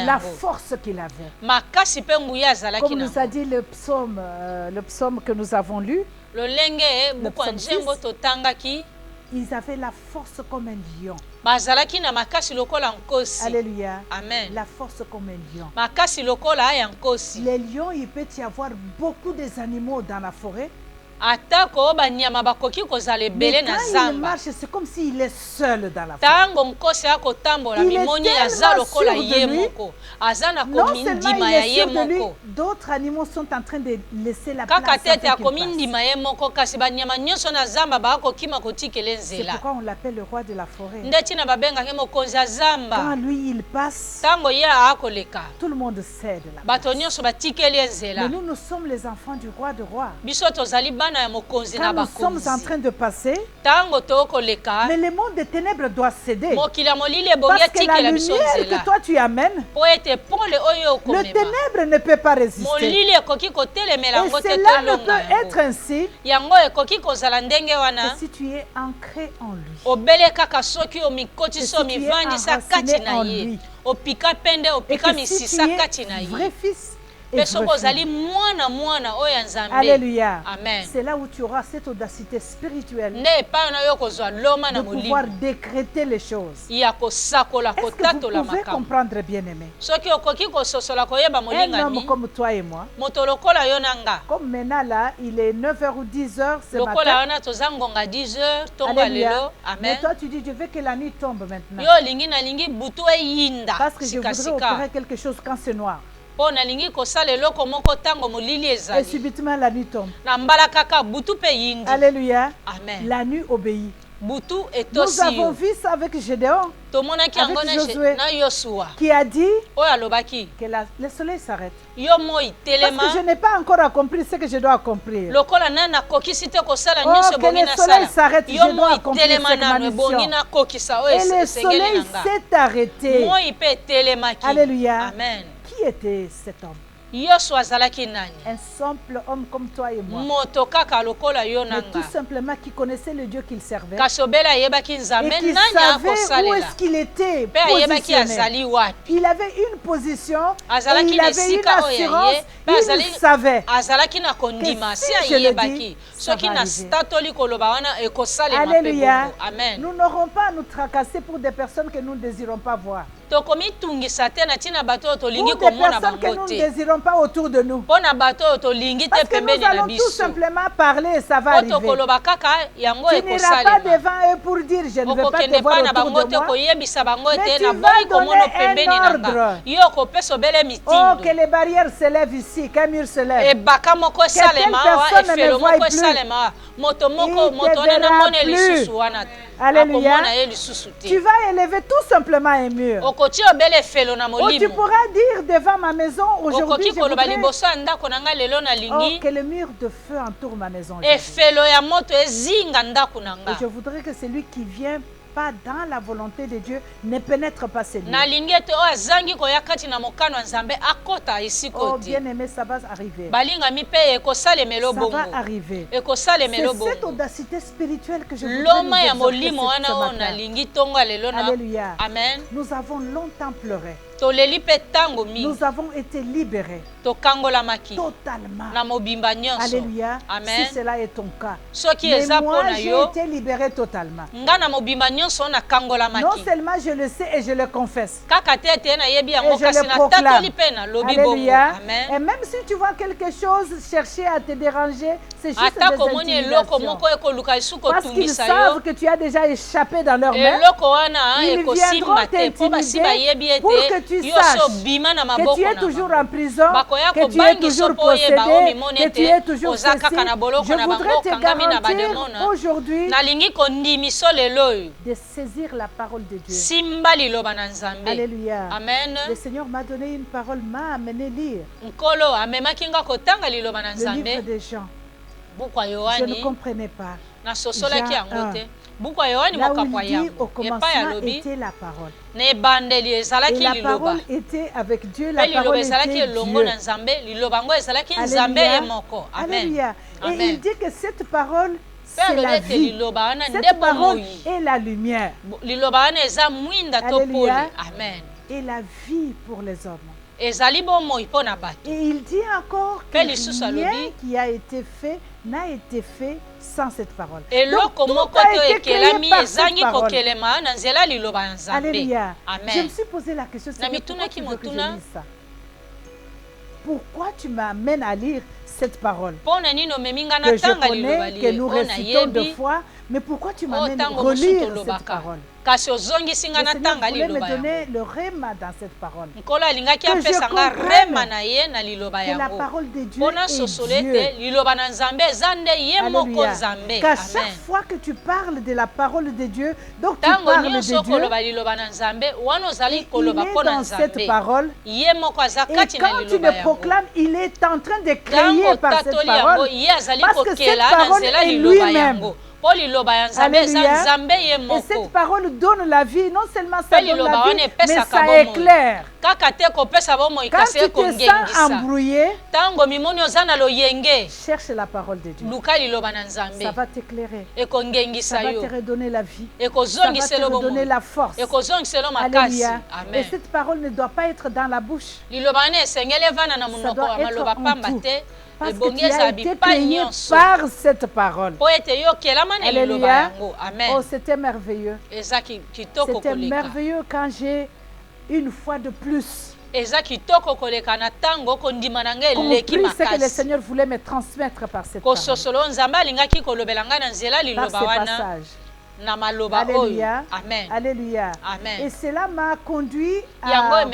La force qu'il avait. Comme nous a dit le psaume que nous avons lu, ils avaient la force comme un lion. Alléluia. Amen. La force comme un lion. Les lions, il peut y avoir beaucoup d'animaux dans la forêt. Mais quand il marche, c'est comme s'il est seul dans la forêt. Il est tellement sûr de lui. Non seulement il est sûr de lui, d'autres animaux sont en train de laisser la place. C'est pourquoi on l'appelle le roi de la forêt. Quand lui il passe, tout le monde cède la place. Mais nous sommes les enfants du roi de rois. Quand nous sommes en train de passer, mais le monde des ténèbres doit céder. Parce que la lumière que toi tu amènes, le ténèbre ne peut pas résister. Et cela ne peut être ainsi que si tu es ancré en lui. Que si tu es enraciné en lui. Et que si tu es vrai fils, alléluia. Amen. C'est là où tu auras cette audacité spirituelle de pouvoir décréter les choses. Est-ce que vous pouvez comprendre, bien-aimé? Un homme comme toi et moi, comme maintenant là, il est 9h ou 10h ce matin. Alléluia. Mais toi tu dis, je veux que la nuit tombe maintenant. Parce que je voudrais opérer quelque chose quand c'est noir. Et subitement la nuit tombe. Alléluia. Amen. La nuit obéit. Nous avons vu ça avec Gédéon, avec Josué, qui a dit que le soleil s'arrête. Parce que je n'ai pas encore accompli ce que je dois accomplir. Oh, que le soleil s'arrête, je dois accomplir cette mission. Et le soleil s'est arrêté. Alléluia. Amen. Qui était cet homme? Un simple homme comme toi et moi. Mais tout simplement qui connaissait le Dieu qu'il servait. Et qui savait où est-ce qu'il était positionné. Il avait une position et il avait une assurance. Il savait que si je le dis, ça va arriver. Alléluia. Nous n'aurons pas à nous tracasser pour des personnes que nous ne désirons pas voir. Pour des personnes que nous ne désirons pas autour de nous. Parce que nous allons tout simplement parler et ça va arriver. Tu n'iras pas devant eux pour dire je ne veux pas te voir autour de moi. Mais tu vas donner un ordre. Oh, que les barrières se lèvent ici, qu'un mur se lève. Que telle personne ne me voie plus. Il ne verra plus. Alléluia. Tu vas élever tout simplement un mur. Ou tu pourras dire devant ma maison aujourd'hui, je voudrais que le mur de feu entoure ma maison. Et je voudrais que celui qui vient pas dans la volonté de Dieu ne pénètre pas ces lieux. Oh bien-aimé, ça va arriver. Ça va arriver. C'est cette audacité spirituelle que je voudrais nous exhorter ce matin. Alléluia. Amen. Nous avons longtemps pleuré. Nous avons été libérés totalement. Alléluia. Amen. Si cela est ton cas. Mais moi, j'ai été libéré totalement. Non seulement je le sais et je le confesse. Et je le proclame. Alléluia. Et même si tu vois quelque chose chercher à te déranger, c'est juste des intimidations. Parce qu'ils savent que tu as déjà échappé dans leur main. Ils viendront t'intimider pour que tu saches que tu es toujours en prison, que tu es toujours possédé, que tu es toujours ceci. Je voudrais te garantir aujourd'hui de saisir la parole de Dieu. Alléluia. Amen. Le Seigneur m'a donné une parole, m'a amené lire le livre des Jean. Je ne comprenais pas. Jean 1. Là où il dit au commencement était la parole. Et la parole était avec Dieu, la parole était Dieu. Alléluia. Et il dit que cette parole, c'est la vie. Cette parole est la lumière. Alléluia. Et la vie pour les hommes. Et il dit encore que rien qui a été fait n'a été fait sans cette parole. Donc tout a été créé par cette parole. Alléluia. Je me suis posé la question, pourquoi tu veux que je lise ça? Pourquoi tu m'amènes à lire cette parole que je connais, que nous récitons 2 fois, mais pourquoi tu m'amènes à relire cette parole? Le Seigneur voulait me donner le réma dans cette parole. Que je comprenne que la parole de Dieu est Dieu. Alléluia. Qu'à chaque fois que tu parles de la parole de Dieu, donc tu parles de Dieu, il est dans cette parole. Et quand tu le proclames, il est en train de créer par cette parole. Parce que cette parole est lui-même. Alléluia. Et cette parole donne la vie, non seulement ça donne la vie, mais ça éclaire. Quand tu te sens embrouillé, cherche la parole de Dieu. Ça va t'éclairer. Ça va te redonner la vie. Ça va te redonner la force. Alléluia. Et cette parole ne doit pas être dans la bouche. Ça doit être en tout. Parce que tu as été créé par cette parole. Alléluia. Oh, c'était merveilleux. C'était merveilleux quand j'ai une fois de plus compris ce que le Seigneur voulait me transmettre par cette parole. Par ce passage. Alléluia. Amen. Alléluia. Amen. Et cela m'a conduit à savoir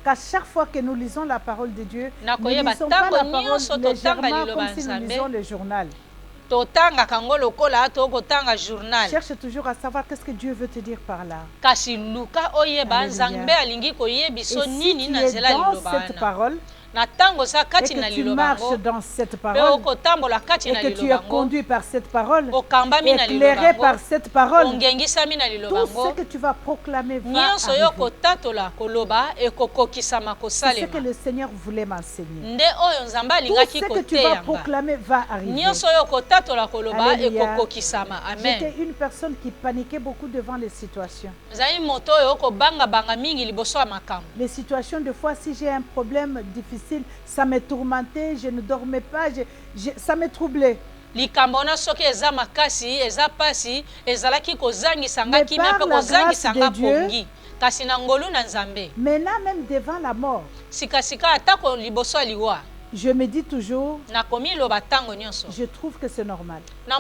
qu'à chaque fois que nous lisons la parole de Dieu, nous ne lisons pas la parole légèrement comme si nous lisons le journal. Cherche toujours à savoir qu'est-ce que Dieu veut te dire par là. Et si tu es dans cette parole, et que tu marches dans cette parole, et que tu es conduit par cette parole, éclairé par cette parole, tout ce que tu vas proclamer va arriver. C'est ce que le Seigneur voulait m'enseigner. Tout ce que tu vas proclamer va arriver. Alléluia. J'étais une personne qui paniquait beaucoup devant les situations. Les situations, des fois, si j'ai un problème difficile, ça me tourmentait, je ne dormais pas, ça me troublait. Mais par la grâce de Dieu, Maintenant, même devant la mort, je me dis toujours, je trouve que c'est normal. La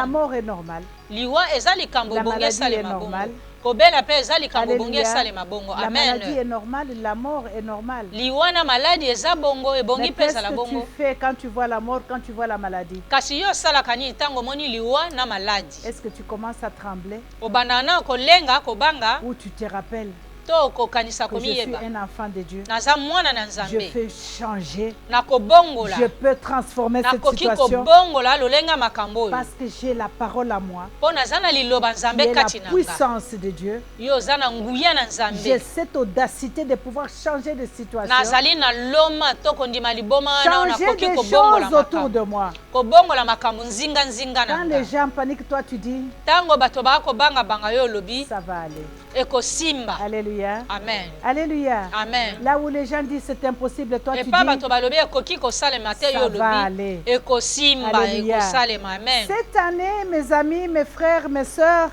mort est normale. La maladie est normale. La maladie est normale, la mort est normale. Mais qu'est-ce que tu fais quand tu vois la mort, quand tu vois la maladie? Est-ce que tu commences à trembler? Ou tu te rappelles que je suis un enfant de Dieu? Je peux changer. Je peux transformer cette situation parce que j'ai la parole à moi. J'ai la puissance de Dieu. J'ai cette audacité de pouvoir changer de situation. Changer des choses autour de moi. Quand les gens paniquent, toi tu dis, ça va aller. Alléluia. Amen. Alléluia. Amen. Là où les gens disent c'est impossible, toi tu dis, ça va aller. Alléluia. Cette année, mes amis, mes frères, mes sœurs,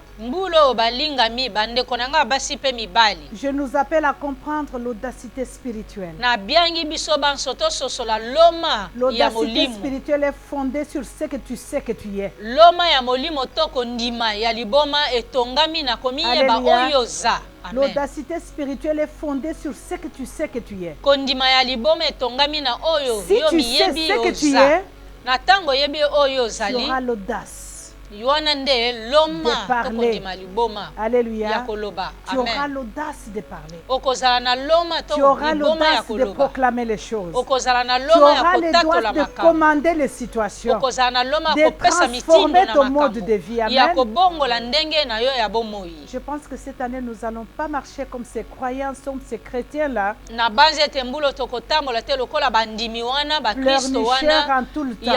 je nous appelle à comprendre l'audacité spirituelle. L'audacité spirituelle est fondée sur ce que tu sais que tu es. Alléluia. L'audacité spirituelle est fondée sur ce que tu sais que tu es. Si tu sais ce que tu es, tu auras l'audace de parler. Alléluia. Tu auras l'audace de parler. Tu auras l'audace de proclamer les choses. Tu auras l'audace de commander les situations, de transformer ton mode de vie. Amen. Je pense que cette année, nous n'allons pas marcher comme ces croyants, comme ces chrétiens-là, pleurnicheurs en tout le temps.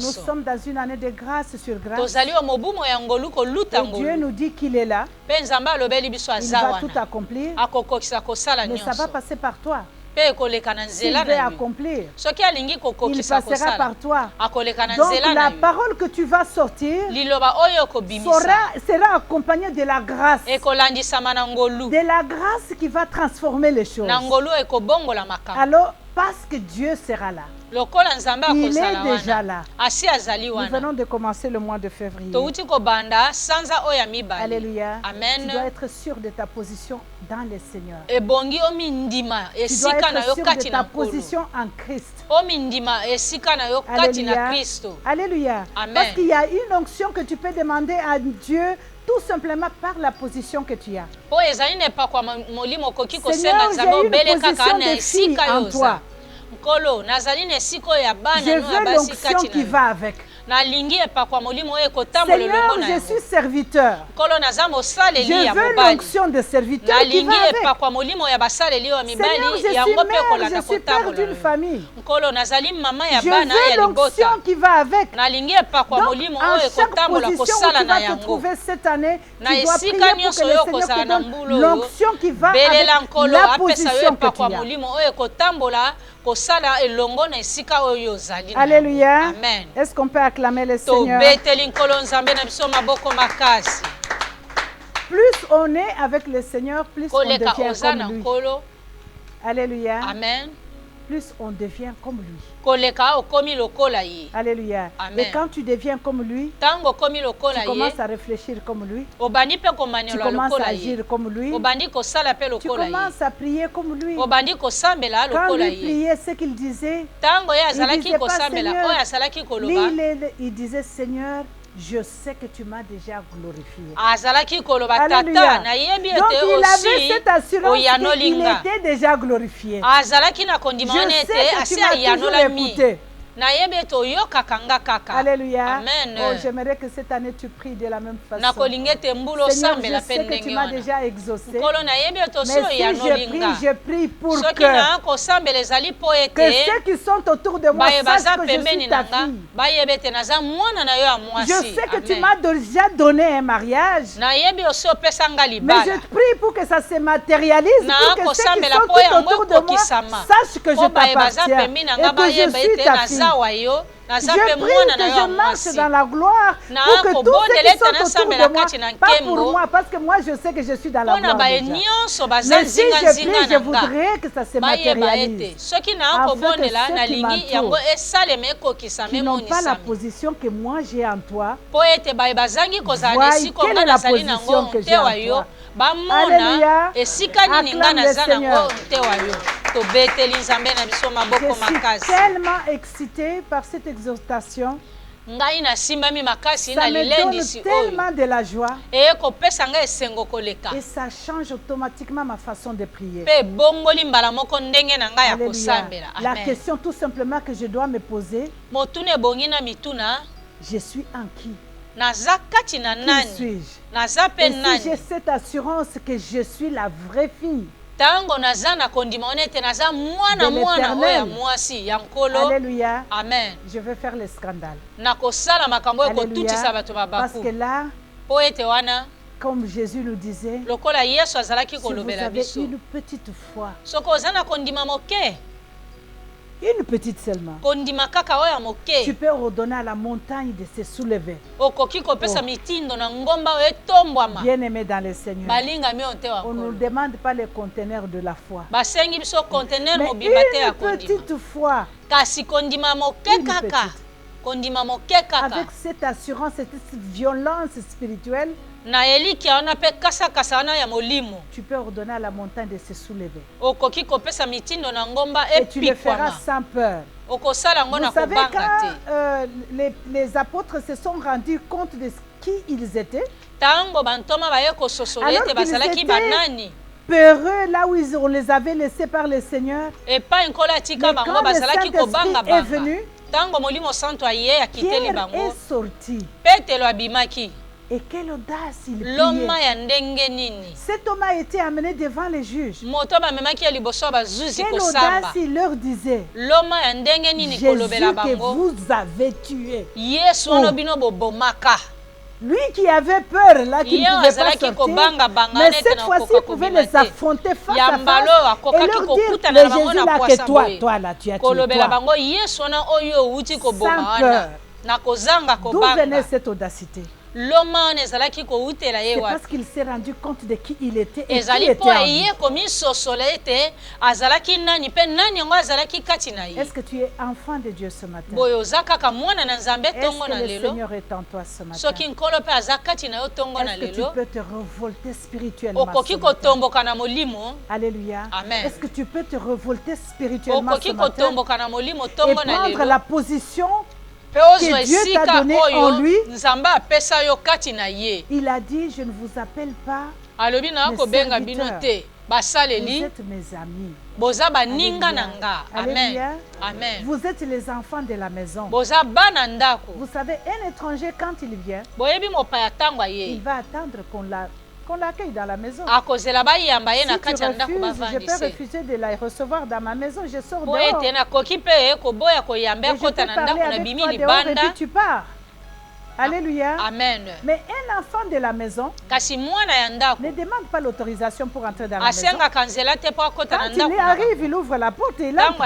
Nous sommes dans une année de grâce sur grâce. Et Dieu nous dit qu'il est là. Il va tout accomplir. Mais ça va passer par toi. S'il veut accomplir, il passera par toi. Donc la parole que tu vas sortir sera accompagnée de la grâce. De la grâce qui va transformer les choses. Alors, parce que Dieu sera là. Il est déjà là. Nous venons de commencer le mois de février. Alléluia. Amen. Tu dois être sûr de ta position dans le Seigneur. Tu dois être sûr de ta position en Christ. Alléluia. Alléluia. Parce qu'il y a une onction que tu peux demander à Dieu tout simplement par la position que tu as. Seigneur, j'ai une position de fille en toi. Je veux l'onction qui va avec. Seigneur, je suis serviteur. Je veux l'onction de serviteur qui va avec. Seigneur, je suis mère, je suis père d'une famille. Je veux l'onction qui va avec. Donc, en chaque position où tu vas te trouver cette année, tu dois prier pour que le Seigneur te donne l'onction qui va avec la position que tu as. Alléluia. Amen. Est-ce qu'on peut acclamer le Seigneur? Plus on est avec le Seigneur, plus on devient comme lui. Alléluia. Amen. Plus on devient comme lui. Amen. Alléluia. Et quand tu deviens comme lui, tu commences à réfléchir comme lui. Tu commences à agir comme lui. Tu commences à prier comme lui. Quand lui priait, ce qu'il disait, il disait pas Seigneur. Il disait Seigneur, je sais que tu m'as déjà glorifié. Alléluia. Donc il avait cette assurance qu'il était déjà glorifié. Je sais que tu m'as toujours écouté. Alléluia. Amen. Oh, j'aimerais que cette année tu pries de la même façon. Seigneur, je sais que tu m'as déjà exaucé. Mais si je prie pour que ceux qui sont autour de moi sachent que je suis ta fille. Je sais que tu m'as déjà donné un mariage. Mais je prie pour que ça se matérialise, pour que ceux qui sont tout autour de moi sachent que je t'appartiens et que je suis ta fille. Je prie que je marche dans la gloire pour que tous ceux qui sont autour de moi, pas pour moi, parce que moi je sais que je suis dans la gloire déjà. Mais si je prie, je voudrais que ça se matérialise. Afin que ceux qui n'ont pas la position que moi j'ai en toi, voient quelle est la position que j'ai en toi. Alléluia. Acclame le Seigneur. Je suis tellement excitée par cette exhortation. Ça me donne tellement de la joie. Et ça change automatiquement ma façon de prier. Alléluia. La question tout simplement que je dois me poser, je suis en qui? Qui suis-je? Et si j'ai cette assurance que je suis la vraie fille Alléluia. Amen. Je vais faire le scandale. Alléluia. Parce que là, comme Jésus nous disait, si vous avez une petite foi, une petite seulement, tu peux ordonner à la montagne de se soulever. Bien-aimé dans le Seigneur, on ne nous demande pas les conteneurs de la foi, mais une petite foi, avec cette assurance, cette violence spirituelle, tu peux ordonner à la montagne de se soulever. Et tu le feras sans peur. Vous savez, quand les apôtres se sont rendus compte de qui ils étaient, alors qu'ils étaient peureux là où on les avait laissés par le Seigneur, mais quand le Saint-Esprit est venu, Pierre est sorti. Et quelle audace il priait. Cet homme a été amené devant les juges. Quelle audace il leur disait. Jésus que vous avez tué. Lui qui avait peur là, qui ne pouvait pas sortir, mais cette fois-ci il pouvait les affronter face à face et leur dire, le Jésus là que toi là tu as tué, toi. Sans peur. D'où venait cette audacité? C'est parce qu'il s'est rendu compte de qui il était et qui était en lui. Est-ce que tu es enfant de Dieu ce matin? Est-ce que le Seigneur est en toi ce matin? Est-ce que tu peux te révolter spirituellement ce matin? Alléluia. Est-ce que tu peux te révolter spirituellement ce matin et prendre la position que Dieu t'a donné en lui? Il a dit, je ne vous appelle pas mes serviteurs, vous êtes mes amis. Alléluia. Amen. Vous êtes les enfants de la maison. Vous savez, un étranger quand il vient, il va attendre qu'on l'accueille dans la maison. Si tu refuses, je peux refuser de la recevoir dans ma maison. Je sors dehors. Et je peux parler avec toi dehors et puis tu pars. Alléluia. Amen. Mais un enfant de la maison ne demande pas l'autorisation pour entrer dans la maison. Quand il arrive, il ouvre la porte, il passe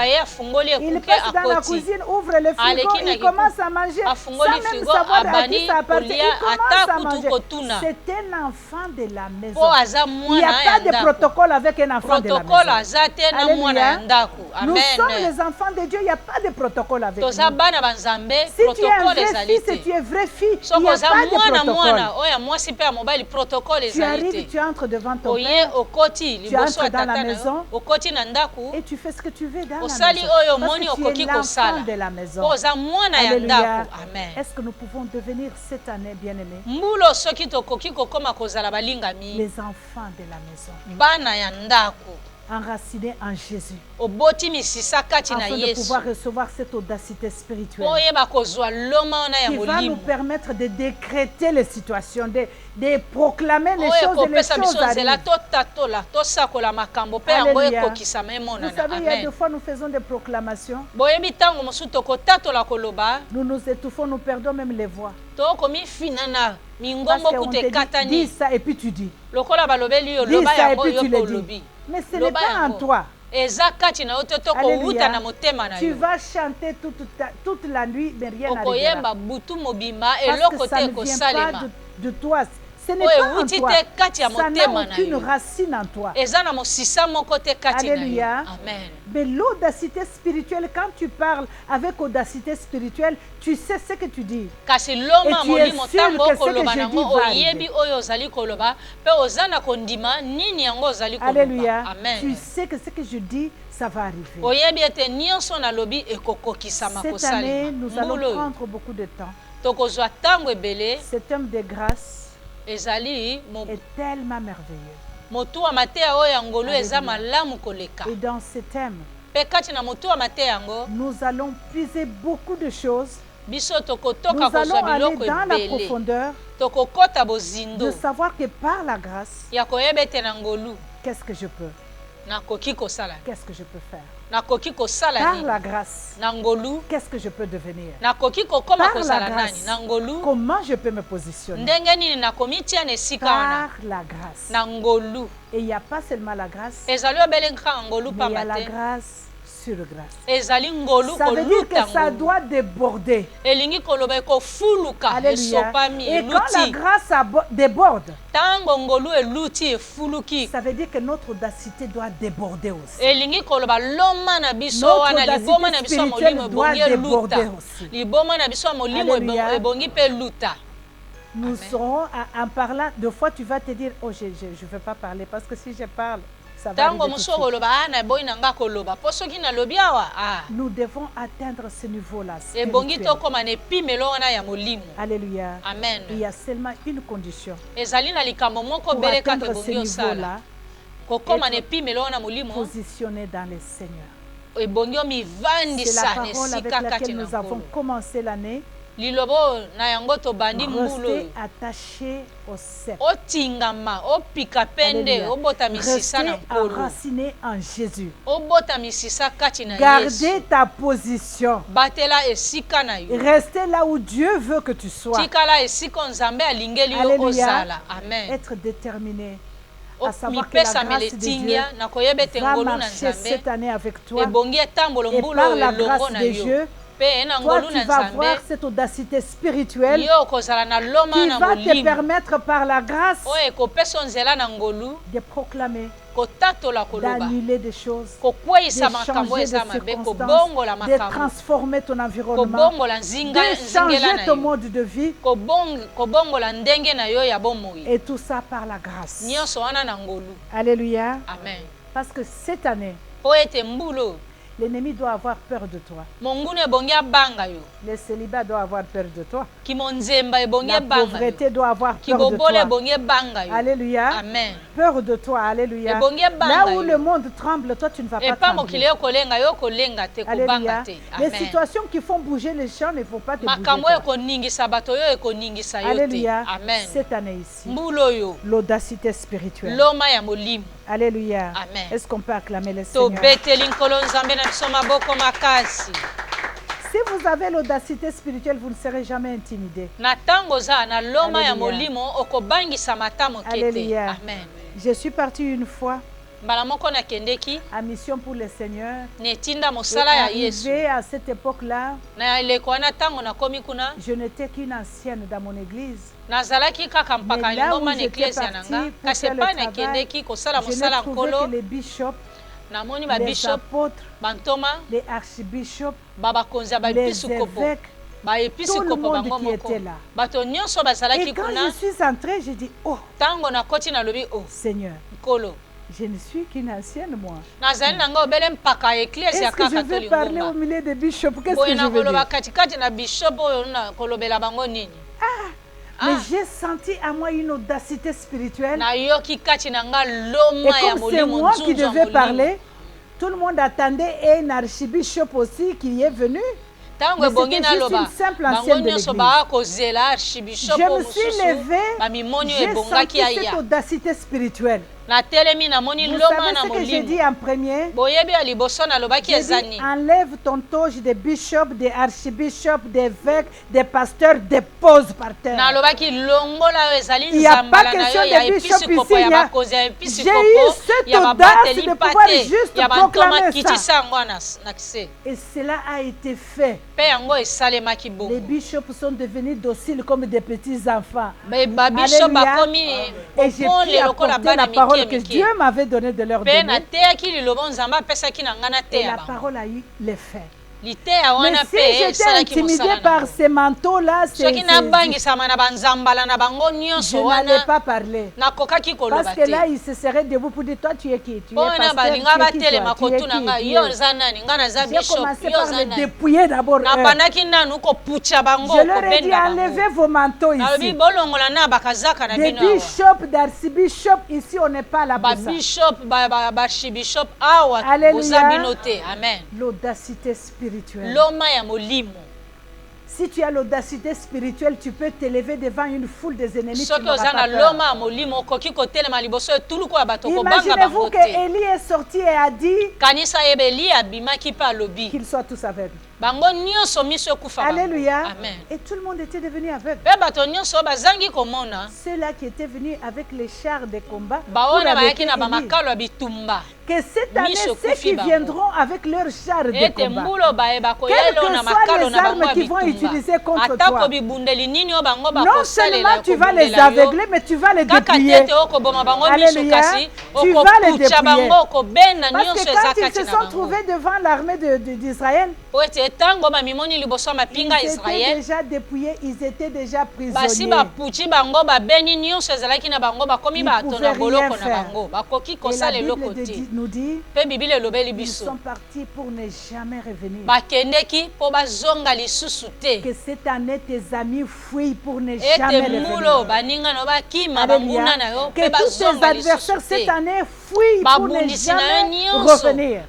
dans la cuisine, ouvre le frigo, il commence à manger sans même savoir à qui ça appartient. Il commence à manger. C'est un enfant de la maison. Il n'y a pas de protocole avec un enfant de la maison. Alléluia. Nous sommes les enfants de Dieu, il n'y a pas de protocole avec nous. Si tu es un vrai fils et tu es vrai fille, il n'y a pas de protocole. Tu arrives, tu entres devant ton père, tu entres dans la maison et tu fais ce que tu veux dans la maison. Parce que tu es l'enfant de la maison. Alléluia. Est-ce que nous pouvons devenir cette année, bien-aimés, les enfants de la maison, enracinés en Jésus, afin de pouvoir recevoir cette audacité spirituelle qui va nous permettre de décréter les situations, de proclamer les choses et les choses arrivent. Alléluia. Vous savez, il y a deux fois nous faisons des proclamations. Nous nous étouffons, nous perdons même les voix. Parce qu'on te dit ça et puis tu dis. Dis ça et puis tu le dis. Mais ce n'est pas en toi. Alléluia. Tu vas chanter toute la nuit, mais rien n'arrivera. Parce que ça ne vient pas de toi. Ce n'est pas en toi. Ça n'a aucune racine en toi. Alléluia. Amen. Mais l'audacité spirituelle, quand tu parles avec audacité spirituelle, tu sais ce que tu dis. Et tu es sûr que ce que je dis va arriver. Alléluia. Amen. Tu sais que ce que je dis, ça va arriver. Cette année, nous allons prendre beaucoup de temps. Cet homme de grâce est tellement merveilleux. Et dans ce thème, nous allons puiser beaucoup de choses. Nous allons aller dans la profondeur de savoir que par la grâce, qu'est-ce que je peux? Qu'est-ce que je peux faire? Par la grâce, qu'est-ce que je peux devenir? Par la grâce, comment je peux me positionner? Par la grâce. Et il n'y a pas seulement la grâce, mais il y a la grâce sur grâce. Ça veut dire que ça doit déborder. Alléluia. Et quand la grâce déborde, ça veut dire que notre audacité doit déborder aussi. Notre audacité spirituelle doit déborder aussi. Alléluia. Nous serons en parlant. Deux fois, tu vas te dire, oh, je ne veux pas parler parce que si je parle, ça va arriver tout de suite. Nous devons atteindre ce niveau-là. Alléluia. Amen. Il y a seulement une condition pour atteindre ce niveau-là, être positionné dans le Seigneur. C'est la parole avec laquelle nous avons commencé l'année. Restez attaché au cercle. Restez enraciné en Jésus. Gardez ta position. Restez là où Dieu veut que tu sois. Alléluia. Être déterminé à savoir que la grâce de Dieu va marcher cette année avec toi. Et par la grâce de Dieu, toi, tu vas voir cette audacité spirituelle qui va te permettre par la grâce de proclamer, d'annuler des choses, de changer de circonstances, de transformer ton environnement, de changer ton mode de vie. Et tout ça par la grâce. Alléluia. Amen. Parce que cette année, l'ennemi doit avoir peur de toi. Le célibat doit avoir peur de toi. La pauvreté doit avoir peur de toi. Alléluia. Amen. Peur de toi. Alléluia. Là où le monde tremble, toi tu ne vas pas trembler. Alléluia. Les situations qui font bouger les champs ne vont pas te bouger. Alléluia. Amen. Cette année ici, l'audacité spirituelle. Alléluia. Amen. Est-ce qu'on peut acclamer le Seigneur? Si vous avez l'audacité spirituelle, vous ne serez jamais intimidé. Alléluia. Amen. Je suis partie une fois à mission pour le Seigneur. Et arrivé à cette époque-là, je n'étais qu'une ancienne dans mon église. Mais là où j'étais partie pour faire le travail, je n'ai trouvé que les bishops, les apôtres, les archbishops, les évêques, tout le monde qui était là. Et quand je suis entrée, j'ai dit, oh, Seigneur, je ne suis qu'une ancienne, moi. Est-ce que je vais parler au milieu des bishops? Qu'est-ce que je veux dire? Mais j'ai senti à moi une audacité spirituelle. Et comme c'est moi qui devais parler, tout le monde attendait et un archbishop aussi qui est venu. Mais c'était juste une simple ancienne de l'église. Je me suis levée, j'ai senti cette audacité spirituelle. Vous savez ce que j'ai dit en premier? J'ai dit, enlève ton toge des bishops, des archbishops, des évêques, des pasteurs, dépose par terre. Il n'y a pas question de bishop ici. J'ai eu cette audace de pouvoir juste proclamer ça. Et cela a été fait. Les bishops sont devenus dociles comme des petits enfants. Alléluia. Et j'ai pu apporter la parole que Dieu m'avait donnée de leur donner. Et la parole a eu l'effet. Mais si j'étais intimidée par ces manteaux-là, je n'allais pas parler. Parce que là, il se serait debout pour dire, toi, tu es qui? Tu es pasteur, tu es qui? J'ai commencé par les dépouiller d'abord. Je leur ai dit, enlevez vos manteaux ici. Des bishops, d'archbishops, ici, on n'est pas là pour ça. Alléluia. L'audacité spirituelle. Si tu as l'audacité spirituelle, tu peux t'élever devant une foule des ennemis. Imaginez-vous que Élie est sorti et a dit qu'ils soient tous aveugles. Alléluia. Amen. Et tout le monde était devenu aveugle. Ceux-là qui étaient venus avec les chars de combat, que cette année, ceux qui viendront avec leurs chars de combat, quelles que soient les armes qu'ils vont utiliser contre toi, non seulement tu vas les aveugler, mais tu vas les dépouiller. Alléluia. Tu vas les dépouiller. Parce que quand ils se sont trouvés devant l'armée d'Israël, ils étaient déjà dépouillés, ils étaient déjà prisonniers. Ils ne pouvaient rien faire. Et la Bible nous dit, ils sont partis pour ne jamais revenir. Que cette année, tes amis fuient pour ne jamais revenir. Alléluia. Que tous tes adversaires cette année fuient pour ne jamais revenir.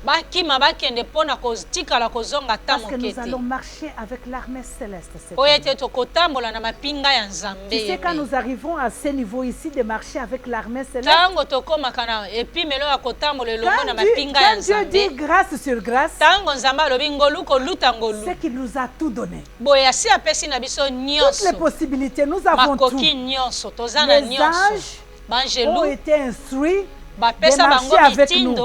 Parce que nous allons marcher avec l'armée céleste. Tu sais, quand nous arrivons à ce niveau ici de marcher avec l'armée céleste, quand Dieu dit grâce sur grâce, c'est qu'il nous a tout donné. Toutes les possibilités, nous avons tout. Les anges ont été instruits de marcher avec nous.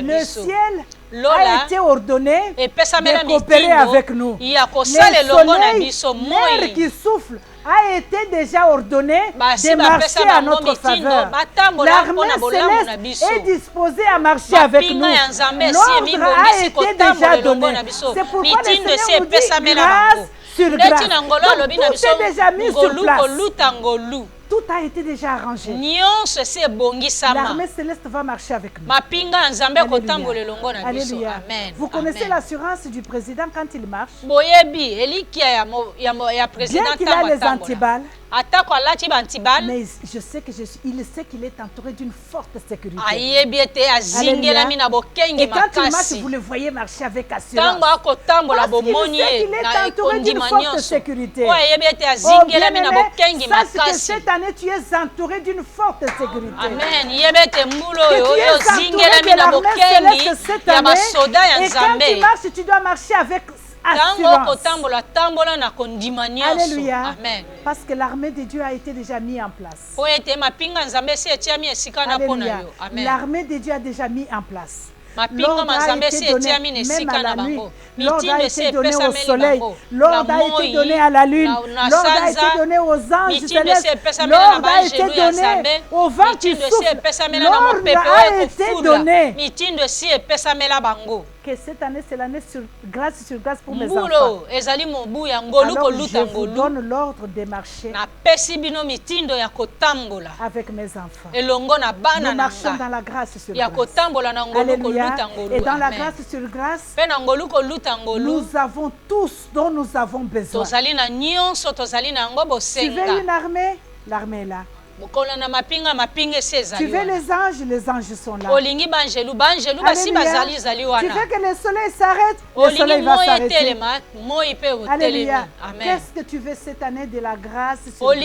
Le ciel a été ordonné de coopérer avec nous. Le soleil, l'air qui souffle, a été déjà ordonné de marcher à notre faveur. L'armée céleste est disposée à marcher avec nous. L'ordre a été déjà donné. C'est pourquoi le Seigneur nous dit grâce sur grâce. Donc, tout est déjà mis sur place. Tout a été déjà arrangé. L'armée céleste va marcher avec nous. Alléluia. Alléluia. Vous connaissez l'assurance du président quand il marche? Bien qu'il a les antiballes, mais je sais que il sait qu'il est entouré d'une forte sécurité. Alléluia. Et quand il marche, vous le voyez marcher avec assurance. Parce qu'il sait qu'il est entouré d'une forte sécurité. Oh, bien-aimé, sache que cette année, tu es entouré d'une forte sécurité. Amen. Que tu es entouré de l'armée céleste cette année. Et quand tu marches, tu dois marcher avec assurance. Alléluia. Amen. Parce que l'armée de Dieu a été déjà mise en place. Alléluia. L'armée de Dieu a déjà mis en place. L'ordre a été donné même à la nuit. L'ordre a été donné au soleil. L'ordre a été donné à la lune. L'ordre a été donné aux anges célestes. L'ordre a été donné au vent qui souffle. L'ordre a été donné. Que cette année, c'est l'année sur grâce pour mes enfants. Alors, je vous donne l'ordre de marcher avec mes enfants. Nous marchons dans la grâce sur grâce. Alléluia. Et dans la grâce sur grâce, nous avons tous dont nous avons besoin. Tu veux une armée? L'armée est là. Tu veux les anges sont là. Alléluia. Tu veux que le soleil s'arrête, le soleil va s'arrêter. Alléluia. Qu'est-ce que tu veux cette année de la grâce sur grâce?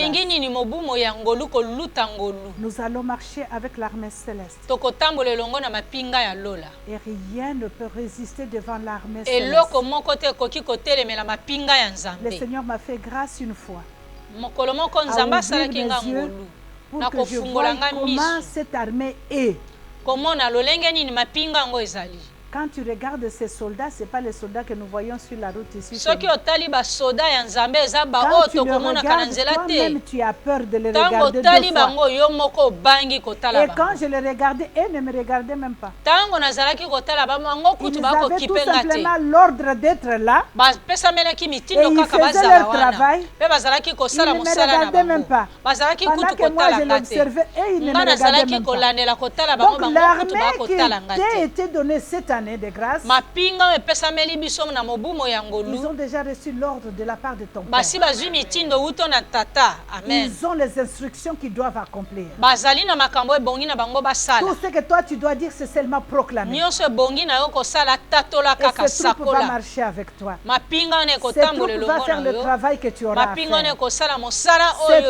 Nous allons marcher avec l'armée céleste. Et rien ne peut résister devant l'armée céleste. Le Seigneur m'a fait grâce une fois. À ouvrir mes yeux pour que je voie comment cette armée est. Quand tu regardes ces soldats, ce n'est pas les soldats que nous voyons sur la route ici. Quand tu le regardes, toi-même, tu as peur de les regarder deux fois. Et quand je les regardais, elles ne me regardaient même pas. Ils avaient tout simplement l'ordre d'être là. Et ils faisaient leur travail. Ils ne me regardaient même pas. Pendant que moi, je l'observais, et ils ne me regardaient même pas. Donc l'armée qui t'a été donnée cette année de grâce, ils ont déjà reçu l'ordre de la part de ton Père. Ils ont les instructions qu'ils doivent accomplir. Tout ce que toi tu dois dire, c'est seulement proclamer. Et ce troupe va marcher avec toi. Ce troupe va faire le travail que tu auras à faire. Ce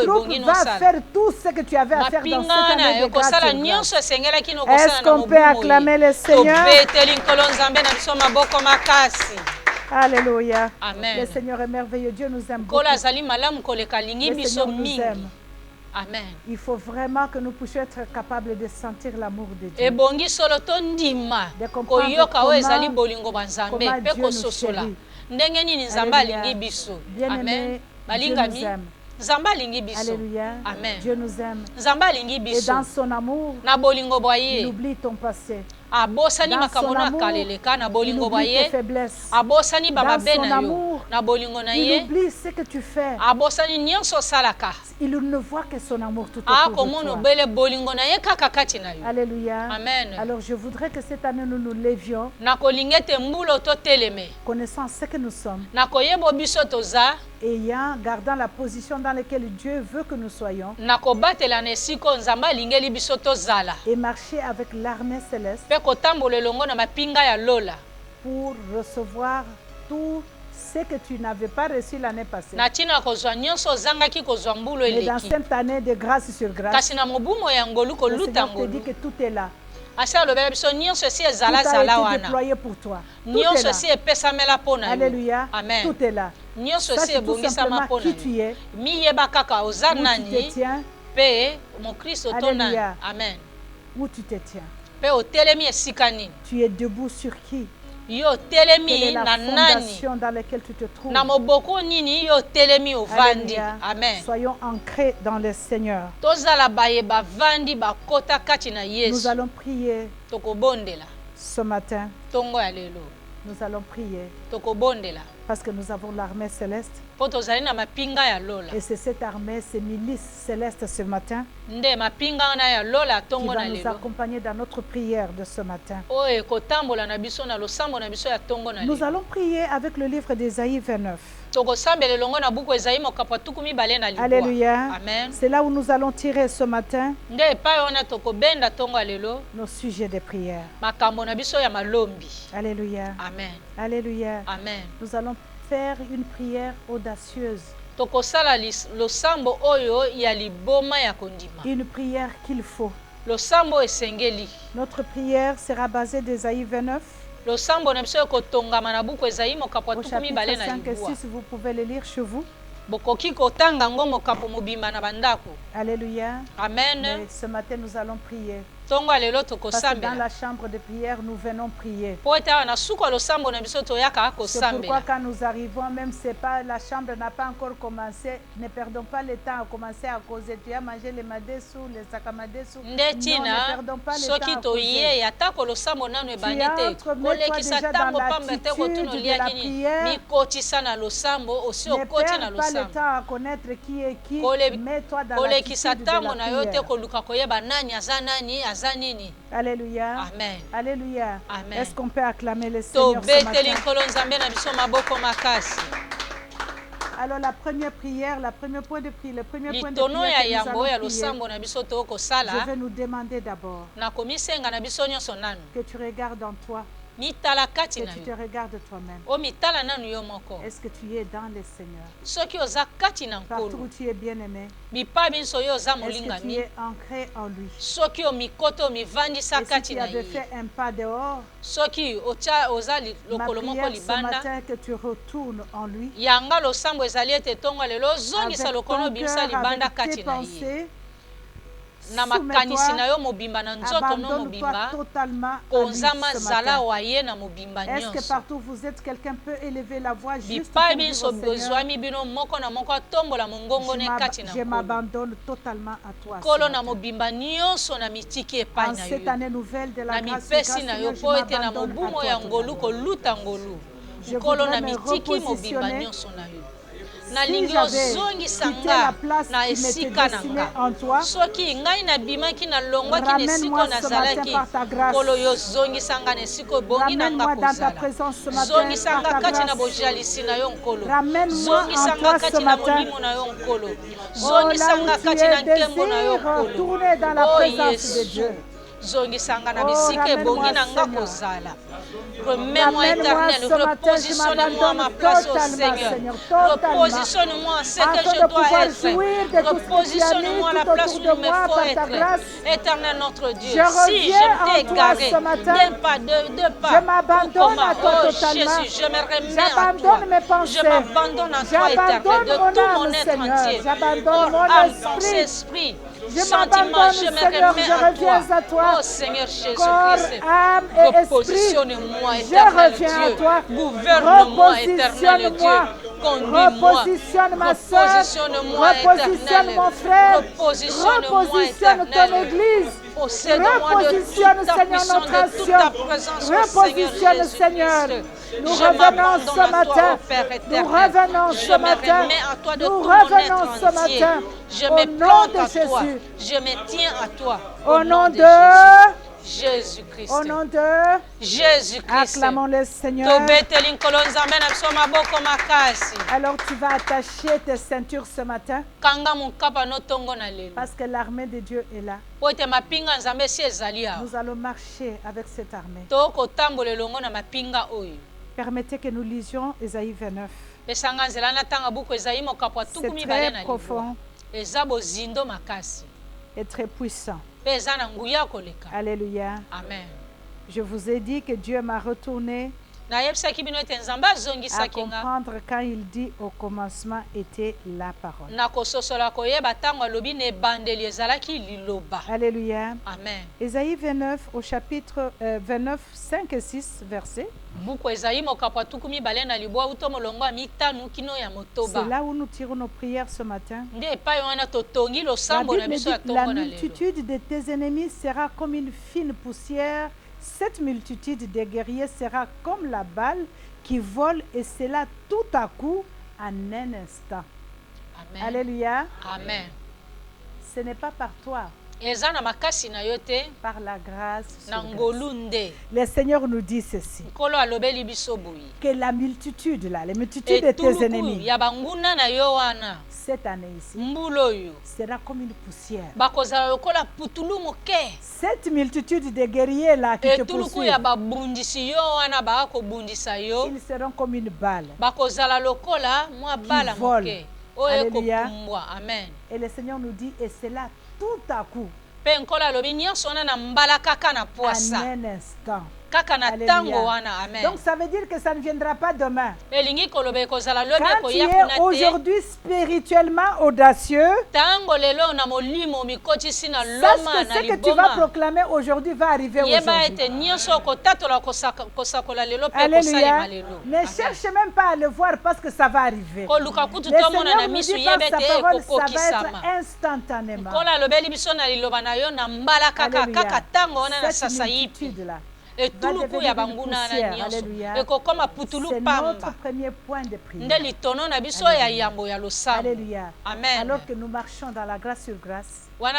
troupe va faire tout ce que tu avais à faire dans cette année de grâce. Est-ce qu'on peut acclamer le Seigneur? Alléluia. Amen. Le Seigneur est merveilleux. Dieu nous aime beaucoup. Le Seigneur nous aime. Amen. Il faut vraiment que nous puissions être capables de sentir l'amour de Dieu. De comprendre comment Dieu nous chérit. Bien-aimé, Dieu nous aime. Alléluia. Amen. Dieu nous aime. Et dans son amour, il oublie ton passé. Dans son amour, il oublie tes faiblesses. Dans son amour, il oublie ce que tu fais. Il ne voit que son amour tout autour de toi. Alléluia. Amen. Alors je voudrais que cette année nous nous levions, connaissant ce que nous sommes, gardant la position dans laquelle Dieu veut que nous soyons, et marcher avec l'armée céleste pour recevoir tout ce que tu n'avais pas reçu l'année passée. Mais dans cette année de grâce sur grâce, le Seigneur te dit que tout est là. Tout a été déployé pour toi. Tout est là. Alléluia. Tout est là. Sache tout simplement qui tu es, où tu te tiens. Alléluia. Amen. Où tu te tiens. Tu es debout sur qui? Quelle est la fondation dans laquelle tu te trouves? Alléluia. Amen. Soyons ancrés dans le Seigneur. Nous allons prier ce matin. Nous allons prier parce que nous avons l'armée céleste. Et c'est cette armée, ces milices célestes ce matin qui va nous accompagner dans notre prière de ce matin. Nous allons prier avec le livre d'Ésaïe 29. Alléluia. C'est là où nous allons tirer ce matin nos sujets de prière. Alléluia. Amen. Alléluia. Amen. Nous allons faire une prière audacieuse. Une prière qu'il faut. Notre prière sera basée d'Ésaïe 29. Au chapitre 5 et 6, vous pouvez le lire chez vous. Alléluia. Amen. Mais ce matin, nous allons prier. Parce que dans la chambre de prière, nous venons prier. C'est pourquoi quand nous arrivons, même si la chambre n'a pas encore commencé, ne perdons pas le temps à commencer à causer. Tu as mangé les madessous, les sakamadessous. Non, ne perdons pas le temps à causer. Tu entres, mets-toi déjà dans l'attitude de la prière. Ne perds pas le temps à connaître qui est qui. Mets-toi dans l'attitude de la prière. Alléluia. Amen. Alléluia. Amen. Est-ce qu'on peut acclamer le Seigneur ce matin? Alors la première prière, le premier point de prière que nous allons prier, je vais nous demander d'abord que tu regardes en toi, que tu te regardes toi-même. Est-ce que tu es dans le Seigneur? Partout où tu es bien-aimé, est-ce que tu es ancré en lui? Est-ce que tu avais fait un pas dehors? Ma prière ce matin que tu retournes en lui avec ton cœur, avec tes pensées. Abandonne-toi totalement à lui ce matin. Est-ce que partout vous êtes, quelqu'un peut élever la voix juste pour dire au Seigneur, je m'abandonne totalement à toi. En cette année nouvelle de la grâce, Seigneur, je m'abandonne à toi. Je voudrais me repositionner. Si j'avais quitté la place qui m'était destinée en toi, ramène-moi ce matin par ta grâce. Ramène-moi dans ta présence ce matin par ta grâce. Ramène-moi en toi ce matin. Oh, là où tu es, désire retourner dans la présence de Dieu. Remets-moi éternel, repositionne-moi à ma place au Seigneur. Repositionne-moi en ce que je dois être. Repositionne-moi à la place où il me faut être. Éternel notre Dieu, si je t'ai égaré d'un pas, deux pas, je m'abandonne à toi totalement. Jésus, je me remets à toi. Je m'abandonne à toi éternel de tout mon être entier. Corps, âme, pensée, esprit. Je m'abandonne, Seigneur, je reviens à toi. Oh Seigneur Jésus-Christ, âme et esprit, repositionne-moi, je éternel reviens Dieu. à toi. Gouverne-moi, éternel Dieu. Repositionne ma soeur, repositionne mon frère, repositionne ton église, repositionne, Seigneur, notre action, repositionne, Seigneur. Nous revenons ce matin, nous revenons ce matin, nous revenons ce matin, je me plante à toi, je me tiens à toi, au nom de Jésus-Christ. Au nom de Jésus-Christ. Acclamons le Seigneur. Alors tu vas attacher tes ceintures ce matin. Parce que l'armée de Dieu est là. Nous allons marcher avec cette armée. Permettez que nous lisions Ésaïe 29. C'est très profond et très puissant. Alléluia. Amen. Je vous ai dit que Dieu m'a retourné à comprendre quand il dit au commencement était la parole. Alléluia. Amen. Ésaïe 29 au chapitre 29, 5 et 6 versets. C'est là où nous tirons nos prières ce matin. La Bible dit, la multitude de tes ennemis sera comme une fine poussière. Cette multitude de guerriers sera comme la balle qui vole et cela tout à coup en un instant. Amen. Alléluia. Amen. Ce n'est pas par toi. Par la grâce. Le Seigneur nous dit ceci. Que la multitude là, les multitudes de tes ennemis, cette année ici, sera comme une poussière. Cette multitude de guerriers là qui te poursuivent, ils seront comme une balle qui vole. Alléluia. Amen. Et le Seigneur nous dit, et c'est là tout à coup, en un instant. Donc ça veut dire que ça ne viendra pas demain. Quand tu es aujourd'hui spirituellement audacieux, sache que ce que tu vas proclamer aujourd'hui va arriver aujourd'hui. Alléluia. Ne cherche même pas à le voir parce que ça va arriver. Le Seigneur nous dit par sa parole, ça va être instantanément. Alléluia. Cette multitude-là, va devenir une poussière. Alléluia. C'est notre premier point de prière. Alléluia. Amen. Alors que nous marchons dans la grâce sur grâce, Dieu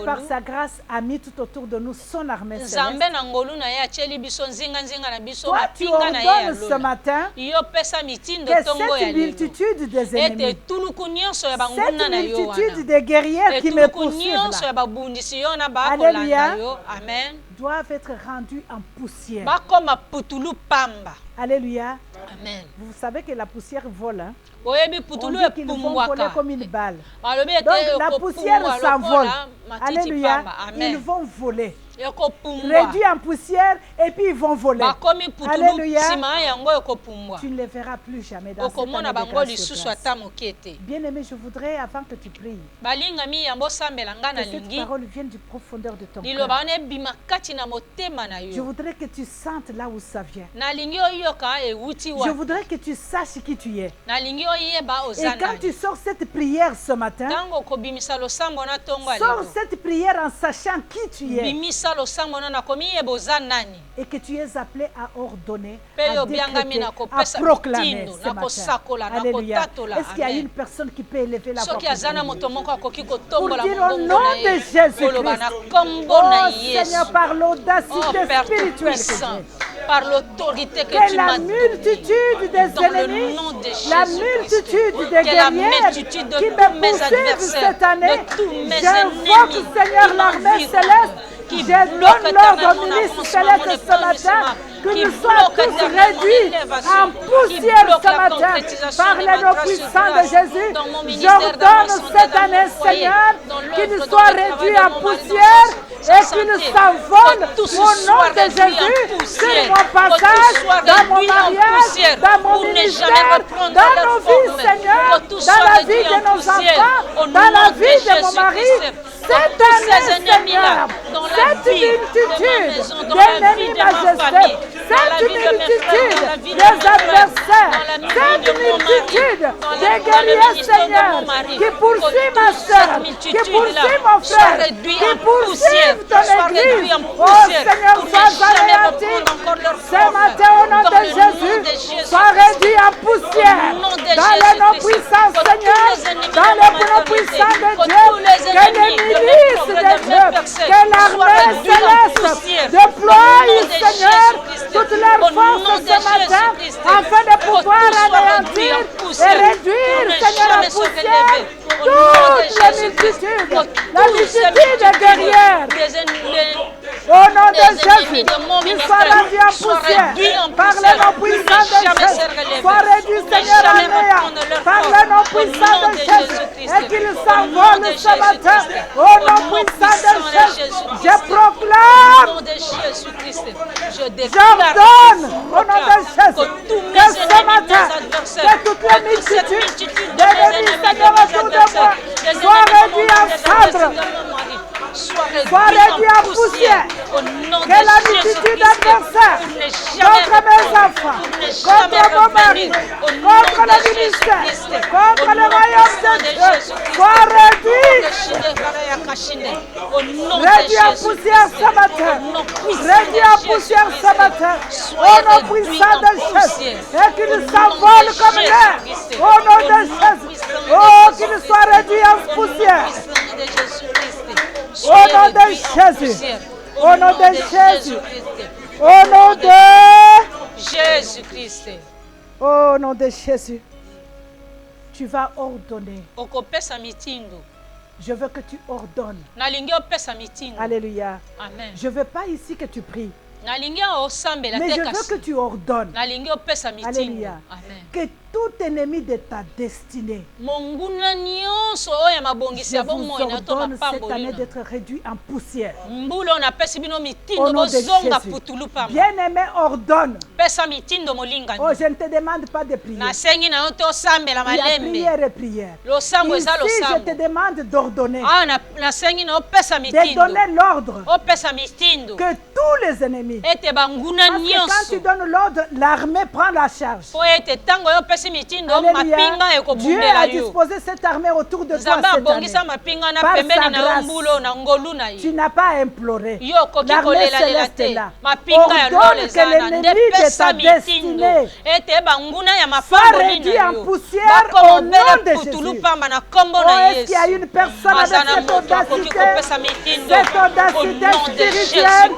par sa grâce a mis tout autour de nous son armée céleste. Toi, tu ordonnes ce matin que cette multitude des ennemis, cette multitude de guerriers qui me poursuivent là, alléluia, doivent être rendus en poussière. Alléluia. Amen. Vous savez que la poussière vole. Hein? On dit qu'ils vont voler comme une balle. Donc la poussière s'envole. Alléluia. Ils vont voler. Réduits en poussière et puis ils vont voler. Alléluia. Tu ne les verras plus jamais dans cette année de grâce. Bien-aimé, je voudrais, avant que tu pries, que cette parole vienne du profondeur de ton cœur. Je voudrais que tu sentes là où ça vient. Je voudrais que tu saches qui tu es. Et quand tu sors cette prière ce matin, sors cette prière en sachant qui tu es. Et que tu es appelé à ordonner, à décréter, à proclamer ce matin. Alléluia. Est-ce qu'il y a une personne qui peut élever la voix pour dire au nom de Jésus-Christ? Oh Seigneur, par l'audacité spirituelle par l'autorité que tu m'as donnée, la multitude des ennemis, la multitude des guerriers qui me poursuivent cette année, j'invoque Seigneur l'armée céleste. Je donne l'ordre au ministre céleste ce matin que nous soyons tous réduits en poussière ce matin par les noms puissants de Jésus. J'ordonne cette année, Seigneur, qu'ils soient réduits en poussière et qu'ils s'envolent au nom de Jésus sur mon passage, dans mon mariage, dans mon ministère, dans nos vies, Seigneur, dans la vie de nos enfants, dans la vie de mon mari. Cette année, Seigneur, cette multitude d'ennemis majestés, cette multitude des adversaires, cette multitude des guerriers, Seigneur, qui poursuivent ma soeur, qui poursuivent mon frère, qui poursuivent ton église. Oh Seigneur, sois anéanti. Ce matin, au nom de Jésus, sois réduit en poussière. Dans le nom puissant, Seigneur, dans le nom puissant de Dieu, que les milices de Dieu, que l'armée céleste déploie, Seigneur, toute leur force ce matin, afin de pouvoir anéantir et réduire, Seigneur, en poussière toute la multitude de guerrières. Au nom de Jésus, qu'ils soient réduits en poussière par le nom puissant de Jésus. Sois réduit, Seigneur, en néant par le nom puissant de Jésus. Et qu'ils s'envolent ce matin au nom puissant de Jésus. Je proclame, j'ordonne au nom de Jésus que ce matin, que toute la multitude d'ennemis, Seigneur, autour de moi, soient réduits en cendres, soient réduits en poussière. Que la multitude d'adversaires contre mes enfants, contre mon mari, contre le ministère, contre le royaume de Dieu, soient réduits en poussière ce matin, réduits en poussière ce matin, au nom puissant de Jésus, et qu'ils s'envolent comme l'air, au nom de Jésus, oh, qu'ils soient réduits en poussière, au nom de Jésus. Au nom de Jésus. Au nom de Jésus-Christ. Au nom de Jésus. Tu vas ordonner. Je veux que tu ordonnes. Alléluia. Amen. Je ne veux pas ici que tu pries. Mais je veux que tu ordonnes. Alléluia. Amen. Que tout ennemi de ta destinée, je vous ordonne cette année d'être réduit en poussière. Au nom de Jésus. Bien-aimé, ordonne. Oh, je ne te demande pas de prier. Il y a prière et prière. Ici, je te demande d'ordonner. De donner l'ordre que tous les ennemis ennemis. Parce que quand tu donnes l'ordre, l'armée prend la charge. Alléluia. Dieu a disposé cette armée autour de toi cette année. Par sa grâce, tu n'as pas à implorer. L'armée céleste est là. Ordonne que l'ennemi de ta destinée soit réduit en poussière au nom de Jésus. Oh, est-ce qu'il y a une personne avec cette audacité spirituelle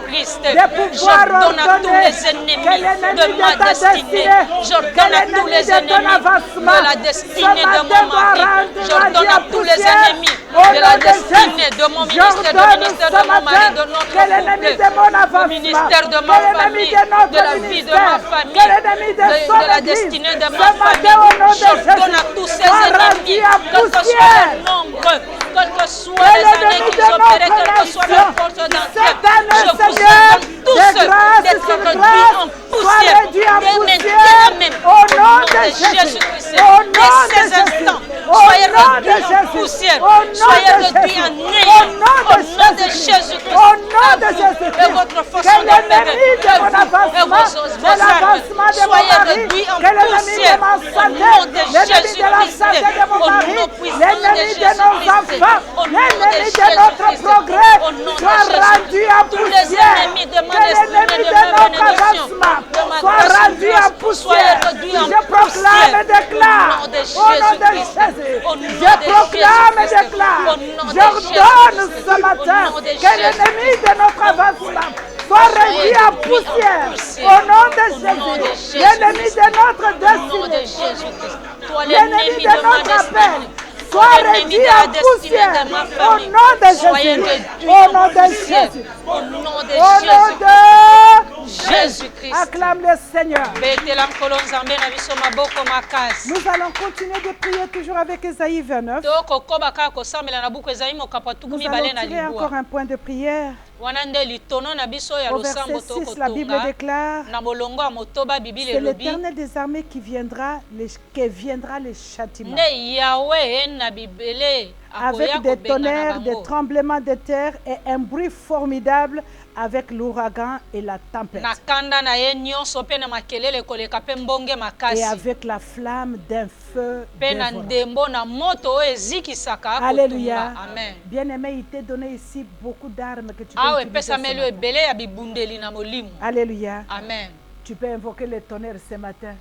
de pouvoir ordonner que l'ennemi de ta destinée, que l'ennemi de ton avancement, ce matin doit rendre à poussière au nom de Jésus. J'ordonne ce matin que l'ennemi de mon avancement, que l'ennemi de notre ministère, que l'ennemi de son église, ce matin au nom de Jésus, soit rendu à poussière. Quelles que soient les années qu'ils opéraient, quelle que soit leur porte d'entrée, je vous ordonne tous d'être réduits en poussière dès maintenant même, au nom de Jésus-Christ. Dès ces instants, soyez réduits en poussière, soyez réduits en néant, au nom de Jésus-Christ. Et votre façon d'opérer, et vos armes, soyez réduits en poussière, au nom de Jésus-Christ, au nom puissant de Jésus-Christ. L'ennemi de notre progrès soit rendu en poussière. Que l'ennemi de notre avancement soit rendu en poussière. Je proclame et déclare au nom de Jésus. Je proclame et déclare. J'ordonne ce matin que l'ennemi de notre avancement soit réduit en poussière. Au nom de Jésus. L'ennemi de notre destinée. L'ennemi de notre appel. Sois réduit en poussière au nom de Jésus. Au nom de Jésus. Au nom de Jésus-Christ. Acclame le Seigneur. Nous allons continuer de prier toujours avec Ésaïe 29. Nous allons tirer encore un point de prière. Au verset 6, la Bible déclare: c'est l'Éternel des armées qui viendra le châtiment. Avec des tonnerres, des tremblements de terre et un bruit formidable avec l'ouragan et la tempête. Et avec la flamme d'un feu dévorant. Alléluia. Amen. Bien-aimé, il t'est donné ici beaucoup d'armes que tu peux utiliser. Alléluia. Amen. Tu peux invoquer les tonnerres ce matin.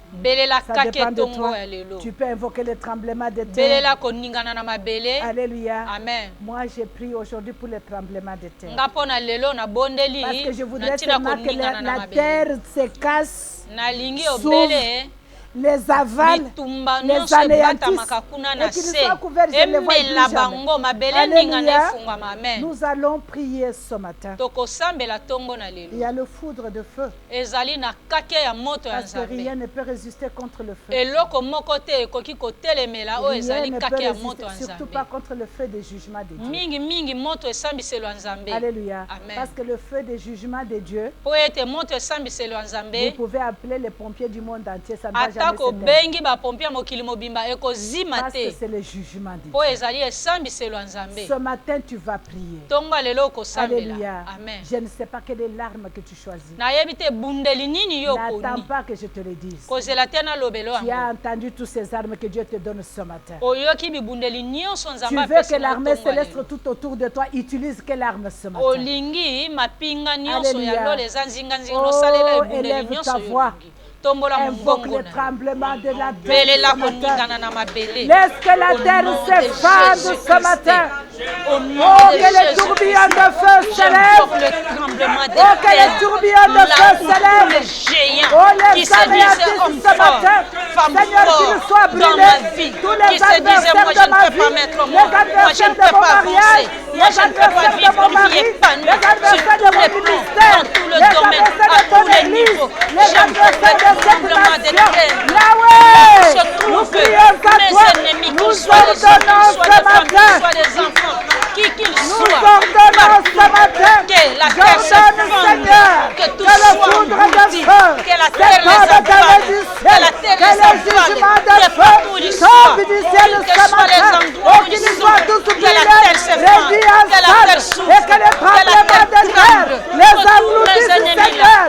Ça dépend de toi. Tu peux invoquer les tremblements de terre. Alléluia. Amen. Moi, j'ai prié aujourd'hui pour les tremblements de terre. Parce que je voudrais seulement que la terre se casse, s'ouvre, les avale, les anéantissent et qu'ils soient couverts, je ne les vois plus jamais. Alléluia. Nous allons prier ce matin. Il y a le foudre de feu. Parce que rien ne peut résister contre le feu. Rien ne peut résister, surtout pas contre le feu des jugements de Dieu. Alléluia. Parce que le feu des jugements de Dieu, vous pouvez appeler les pompiers du monde entier, ça ne va jamais. Parce que c'est le jugement de Dieu. Ce matin, tu vas prier. Alléluia. Amen. Je ne sais pas quelle est l'arme que tu choisis. N'attends pas que je te le dise. Tu as entendu toutes ces armes que Dieu te donne ce matin. Tu veux que l'armée céleste tout autour de toi utilise quelle arme ce matin? Alléluia. Oh, élève ta voix. Invoque le tremblement de la terre ce matin. Laisse que la terre s'effondre ce matin. Oh, que les tourbillons de feu s'élèvent. Oh, que les tourbillons de feu s'élèvent. Oh, les anéantisses ce matin. Seigneur, qu'ils soient brûlés. Tous les adversaires de ma vie, les adversaires de mon mariage, les adversaires de mon mari, les adversaires de mon ministère, les adversaires de ton église, les adversaires de cette nation. Yahweh, nous prions à toi. Nous ordonnons ce matin. Nous ordonnons ce matin. J'ordonne, Seigneur, que le foudre de feu s'étende du ciel, que les jugements de feu tombent du ciel ce matin, et qu'ils soient tous brûlés, réduits en salle, et que les tremblements de terre les engloutissent, Seigneur,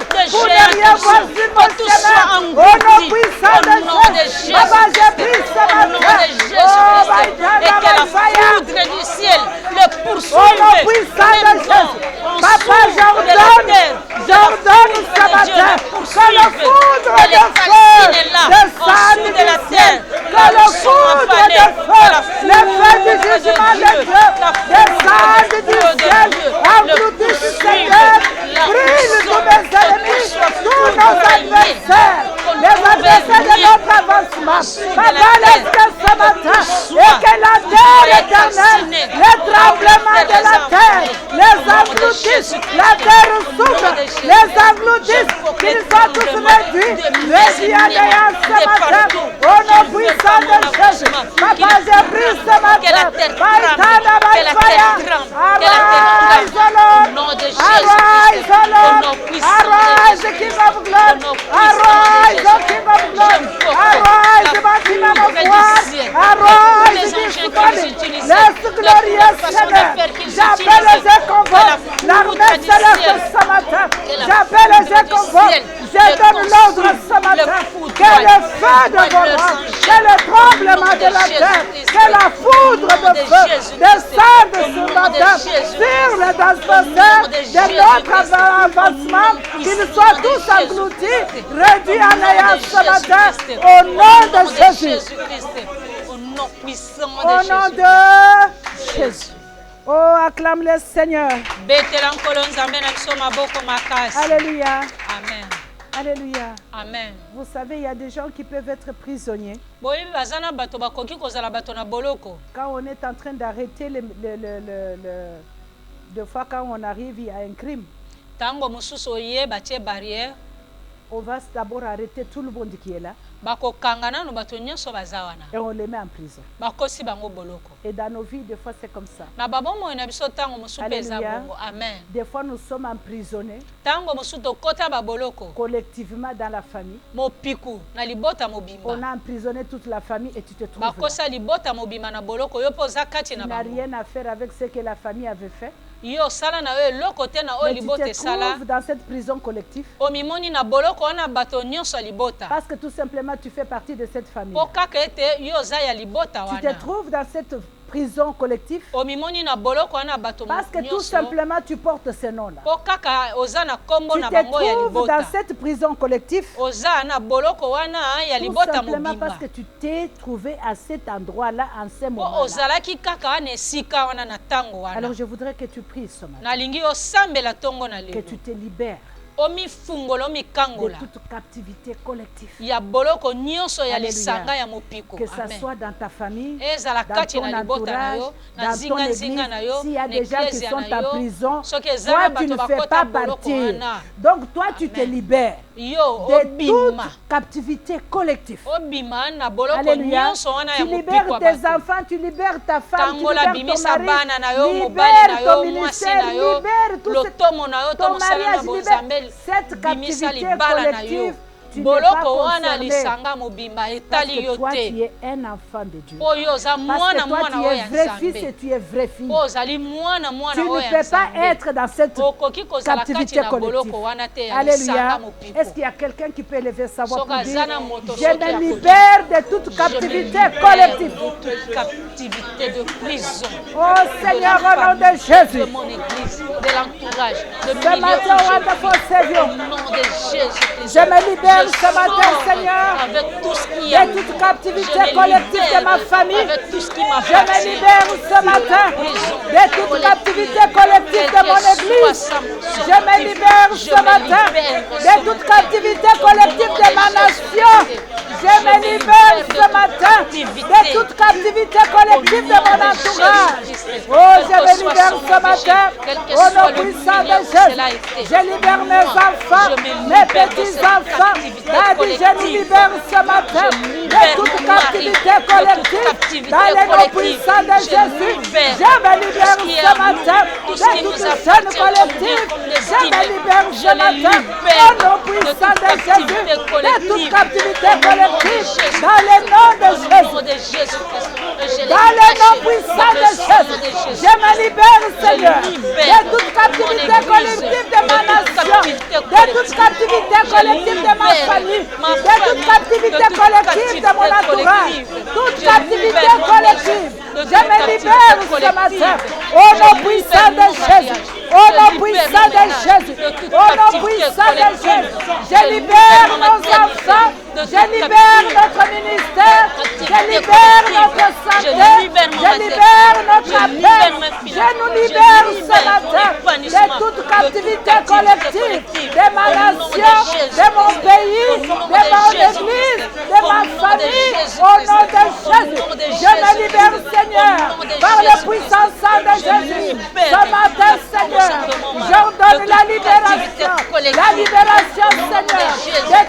Papa, laisse ce matin et que la terre éternelle, les tremblements de la terre, les engloutissent, la terre souffre, les engloutissent, qu'ils soient tous réduits à néant ce matin, au nom puissant de Jésus. Papa, j'ai pris ce matin, arise, Lord, arise, Lord, arise, King of glory, arise, King of glory, arise, maximum of war, arise, this morning, laisse glorieux Seigneur, j'appelle et je convoque l'armée céleste ce matin, j'appelle et je convoque, je donne l'ordre ce matin, que le feu de vos bras, que le tremblement de la terre, que la foudre de feu descende ce matin sur les transporteurs de notre avancement, qu'ils soient tous engloutis, réduits en néant ce matin, au nom de Jésus. Au nom puissant Au nom de Jésus. Oh, acclame le Seigneur. Alléluia. Amen. Alléluia. Amen. Vous savez, il y a des gens qui peuvent être prisonniers. Quand on est en train d'arrêter, des fois quand on arrive, il y a un crime. On va d'abord arrêter tout le monde qui est là. Et on les met en prison. Et dans nos vies, des fois, c'est comme ça. Alléluia. Amen. Des fois, nous sommes emprisonnés collectivement dans la famille. On a emprisonné toute la famille et tu te trouves là. Tu n'as rien à faire avec ce que la famille avait fait. Mais tu te trouves dans cette prison collective parce que tout simplement tu fais partie de cette famille. Tu te trouves dans cette prison collective parce que tout simplement tu portes ce nom-là. Tu te trouves dans cette prison collective tout simplement parce que tu t'es trouvé à cet endroit-là en ce moment-là. Alors je voudrais que tu pries ce matin, que tu te libères de toute captivité collective. Alléluia. Que ça soit dans ta famille, dans ton entourage, dans ton église. S'il y a des gens qui sont en prison, toi tu ne fais pas partir. Donc toi tu te libères de toute captivité collective. Alléluia. Tu libères tes enfants, tu libères ta femme, tu libères ton mari, libère ton ministère, libère tout ton mariage, libère cette captivité collective. Tu n'es pas concerné parce que toi tu es un enfant de Dieu. Parce que toi tu es vrai fils et tu es vrai fille. Tu ne peux pas être dans cette captivité collective. Alléluia. Est-ce qu'il y a quelqu'un qui peut lever sa voix pour dire: je me libère de toute captivité collective. Oh Seigneur, au nom de Jésus. De mon église, de l'entourage, de ce matin, wonderful Savior, je me libère ce matin, Seigneur, de toute captivité collective de ma famille. Je me libère ce matin de toute captivité collective de mon église. Je me libère ce matin de toute captivité collective de ma nation. Je me libère ce matin de toute captivité collective de mon entourage. Oh, je me libère ce matin au nom puissant de Jésus. Je libère mes enfants, mes petits-enfants. Daddy, je nous libère ce matin de toute captivité collective dans les noms puissants de Jésus. Je me libère ce matin de toute chaîne collective. Je me libère ce matin au nom puissant de Jésus de toute captivité collective dans les noms de Jésus. Dans les noms puissants de Jésus, je me libère, Seigneur, de toute captivité collective de ma nation, de toute captivité collective de ma famille, de toute captivité collective de mon entourage, toute captivité collective. Je me libère ce matin au nom puissant de Jésus. Au nom puissant de Jésus. Au nom puissant de Jésus. Je libère nos enfants. Je libère notre ministère. Je libère notre santé. Je libère notre appel. Je nous libère ce matin de toute captivité collective de ma nation, de mon pays, de mon église, de ma famille. Au nom de Jésus, je me libère, Seigneur, par le puissant sang de Jésus. Ce matin, Seigneur, j'ordonne la libération, Seigneur,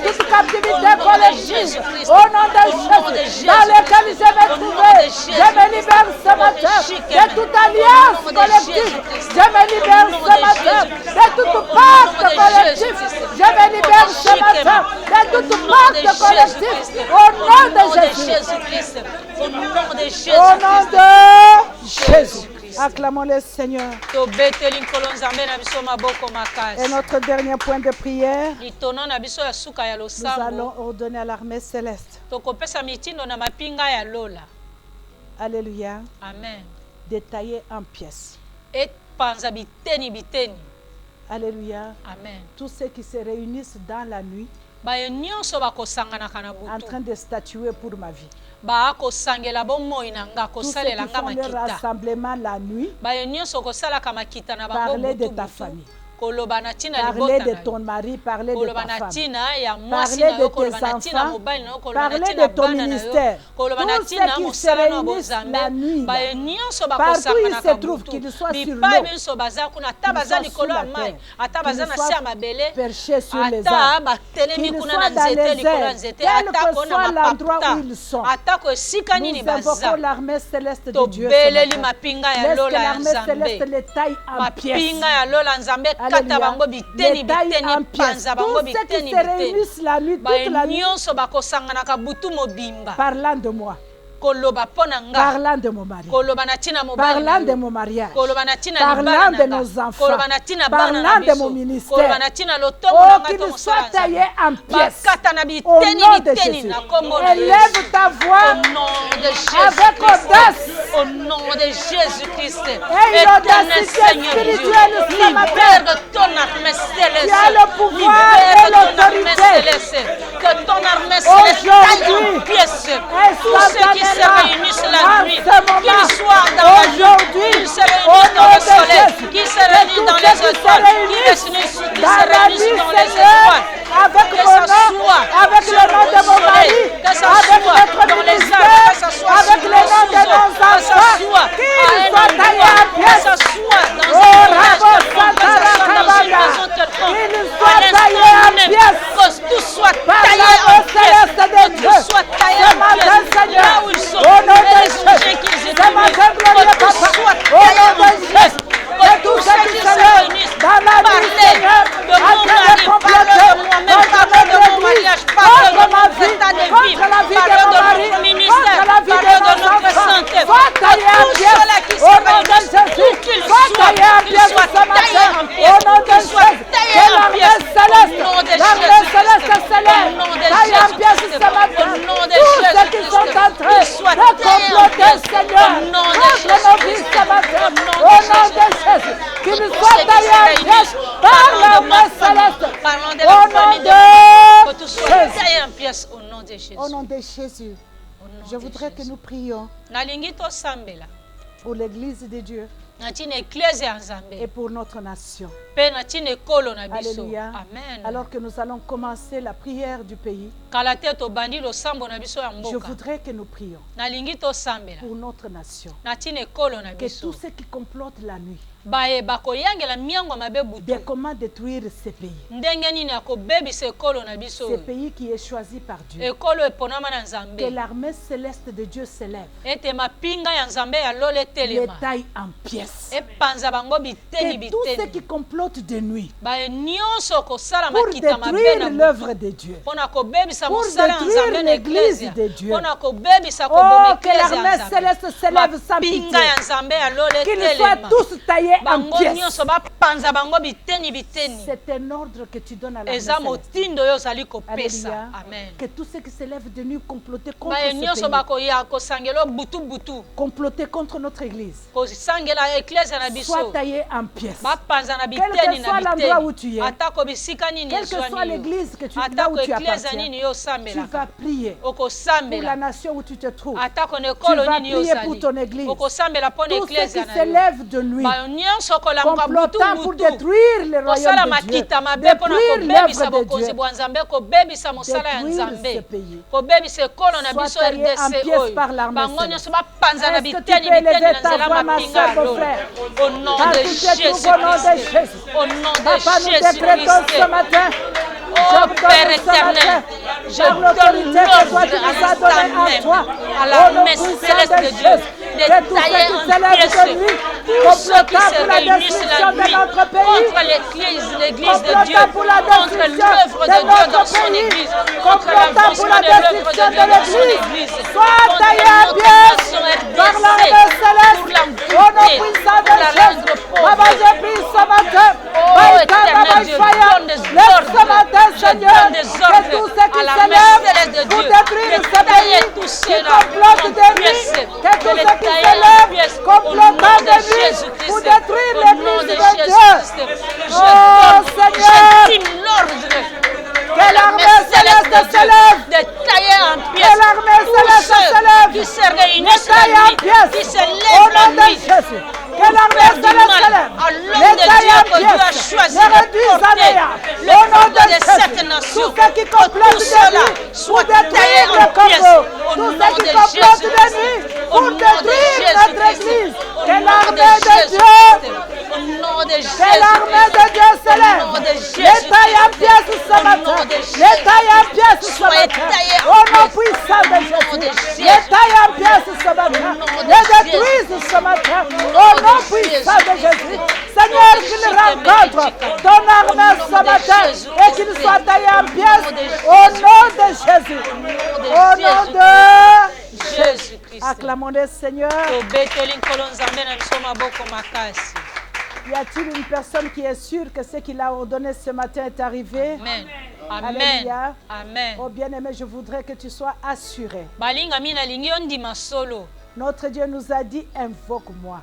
de toute captivité collective. Au nom de Jésus, dans lequel je vais trouver, je me libère ce matin de toute alliance collective. Je me libère ce matin de toute pacte collectif. Je me libère ce matin de toute pacte collectif. Au nom de Jésus. Au nom de Jésus. Acclamons le Seigneur. Et notre dernier point de prière, nous allons ordonner à l'armée céleste. Alléluia. Amen. Détaillé en pièces. Alléluia. Amen. Tous ceux qui se réunissent dans la nuit en train de statuer pour ma vie. Tous ceux qui font le rassemblement la nuit, parler de ta famille. Parler de ton mari, parler de ta femme, parler de tes enfants, parler de ton ministère. Tous ceux qui se réunissent la nuit, partout où ils se trouvent, qu'ils soient sur l'eau, qu'ils soient sur la terre, qu'ils soient perchés sur les arbres, qu'ils soient dans les airs, quel que soit l'endroit où ils sont. Nous invoquons l'armée céleste de Dieu ce matin. Laisse que l'armée céleste les taille en pièces. Alléluia. Les taille en pièces. Tous ceux qui se réunissent la nuit, toute la nuit, parlant de moi, parlant de mon mari, parlant de mon mariage, parlant de nos enfants, parlant de mon ministère. Oh, qu'ils soient taillés en pièces. Au nom de Jésus. Élève ta voix avec audace. Au nom de Jésus-Christ. Et l'audacité spirituelle ce matin. De ton armée céleste. Tu as le pouvoir et l'autorité. Que ton armée céleste taille en pièces. Tous ceux qui se réunissent la nuit, qu'ils soient dans la joie, qu'ils se réunissent dans le soleil, qu'ils se réunissent dans les étoiles, qu'ils se réunissent dans les étoiles. Avec mon nom, avec le nom de mon mari, avec notre ministère, avec le nom de nos enfants, qu'ils soient taillés en pièces. Oh, Rabo Santara Kabanda, qu'ils soient taillés en pièces. Par l'armée céleste de Dieu. Ce matin, Seigneur, au nom de Jésus, ce matin, glorieux Papa, au nom de Jésus, que tous ceux qui se réunissent dans la nuit, Seigneur, en train de compléter contre notre église, contre ma vie, contre la vie de mon mari, contre la vie de nos enfants, sois taillés en pièces, au nom de Jésus, sois taillés en pièces ce matin, au nom de Jésus, que l'armée céleste s'élève, taille en pièces ce matin, tous ceux qui sont en train de compléter, Seigneur, contre nos vies ce matin, au nom de Jésus, qu'ils soient taillés en pièces par l'armée céleste, au nom de Jésus. Au nom de Jésus, je voudrais que nous prions pour l'église de Dieu et pour notre nation. Alléluia. Amen. Alors que nous allons commencer la prière du pays, je voudrais que nous prions pour notre nation. Que tous ceux qui complotent la nuit de comment détruire ce pays. Ce pays qui est choisi par Dieu. Que l'armée céleste de Dieu s'élève. Les taille en pièces. Que tous ceux qui complotent de nuit pour détruire l'œuvre de Dieu, pour détruire l'église de Dieu. Oh, que l'armée céleste s'élève sans pitié. Qu'ils soient tous taillés en pièces. C'est un ordre que tu donnes à l'armée céleste. Alléluia. Que tous ceux qui s'élèvent de nuit comploter contre ce pays, comploter contre notre église, soient taillés en pièces. Quel que soit l'endroit où tu es, quelle que soit l'église que tu, là où tu appartiens, tu vas prier pour la nation où tu te trouves. Tu vas prier pour ton église. Tous ceux qui s'élèvent de nuit complotant pour détruire le royaume de Dieu, détruire l'œuvre de Dieu, détruire ce pays. Sois taillé en pièces par l'armée céleste. Est-ce que tu peux élever ta voix, ma soeur, mon frère? Au nom de Jésus. Au nom de Papa, nous Jésus décrétons ce matin. Oh Père éternel, je donne l'ordre à l'armée céleste de Dieu de tailler en pièces tous ceux qui se réunissent la nuit contre l'église de Dieu, contre l'œuvre de Dieu dans son église, contre l'avancement de l'œuvre de Dieu dans son église, sois taillé en pièces par l'armée céleste, au nom puissant de Jésus. Papa, je prie ce matin, oh éternel Dieu, donne des ordres. Seigneur, que tous ceux qui s'élèvent pour détruire ce pays, qui complotent des nuits, que tous ceux qui s'élèvent complotant des nuits pour détruire l'église de Dieu. Oh Seigneur, que l'armée céleste s'élève, de tailler en pièces, que l'armée céleste s'élève, qui se réunissent la nuit, qui se lèvent la nuit. Que l'armée céleste s'élève, les taille en pièces, les réduisent à néant. Au nom de Jésus, tous ceux qui complotent des nuits pour détruire le Congo, tous ceux qui complotent des nuits pour détruire notre église, que l'armée de Dieu, que l'armée de Dieu s'élève, les taille en pièces ce matin, les taille en pièces ce matin, au nom puissant de Jésus, les taille en pièces ce matin, les détruisent ce matin, au nom puissant de Jésus. Seigneur, qu'il rencontre ton armée ce matin et qu'il soit taillé en pièces au nom de Jésus. Au nom de Jésus-Christ. Acclamons le Seigneur. Y a-t-il une personne qui est sûre que ce qu'il a ordonné ce matin est arrivé? Amen. Alléluia. Amen. Oh bien-aimé, je voudrais que tu sois assuré. Notre Dieu nous a dit, invoque-moi.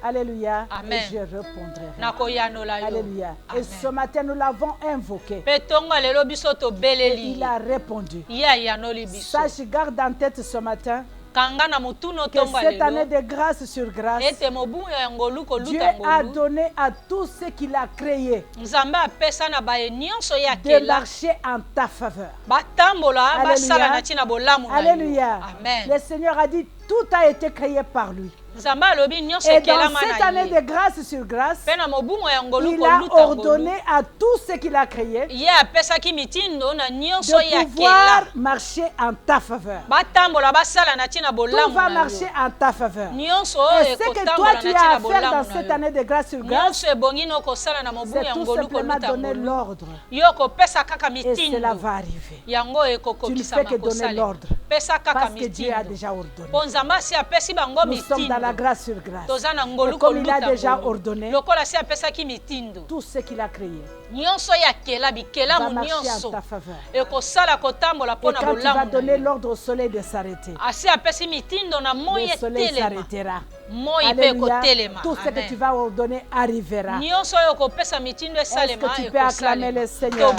Alléluia. Amen. Et je répondrai. Alléluia. Et ce matin, nous l'avons invoqué. Et il a répondu. Sache, garde en tête ce matin que cette année de grâce sur grâce, Dieu a donné à tous ceux qu'il a créés de marcher en ta faveur. Alléluia. Alléluia. Le Seigneur a dit, tout a été créé par lui. Et dans cette année de grâce sur grâce, il a ordonné à tous ceux qu'il a créés de pouvoir marcher en ta faveur. Tout va marcher en ta faveur. Et ce que toi tu as à faire dans cette année de grâce sur grâce, c'est tout simplement donner l'ordre. Et cela va arriver. Tu ne fais que donner l'ordre. Parce que Dieu a déjà ordonné. Nous sommes dans la grâce sur grâce. Et comme il a déjà ordonné, tout ce qu'il a créé va marcher en ta faveur. Et quand tu vas donner l'ordre au soleil de s'arrêter, le soleil s'arrêtera. Alléluia. Tout ce que tu vas ordonner arrivera. Est-ce que tu peux acclamer le Seigneur?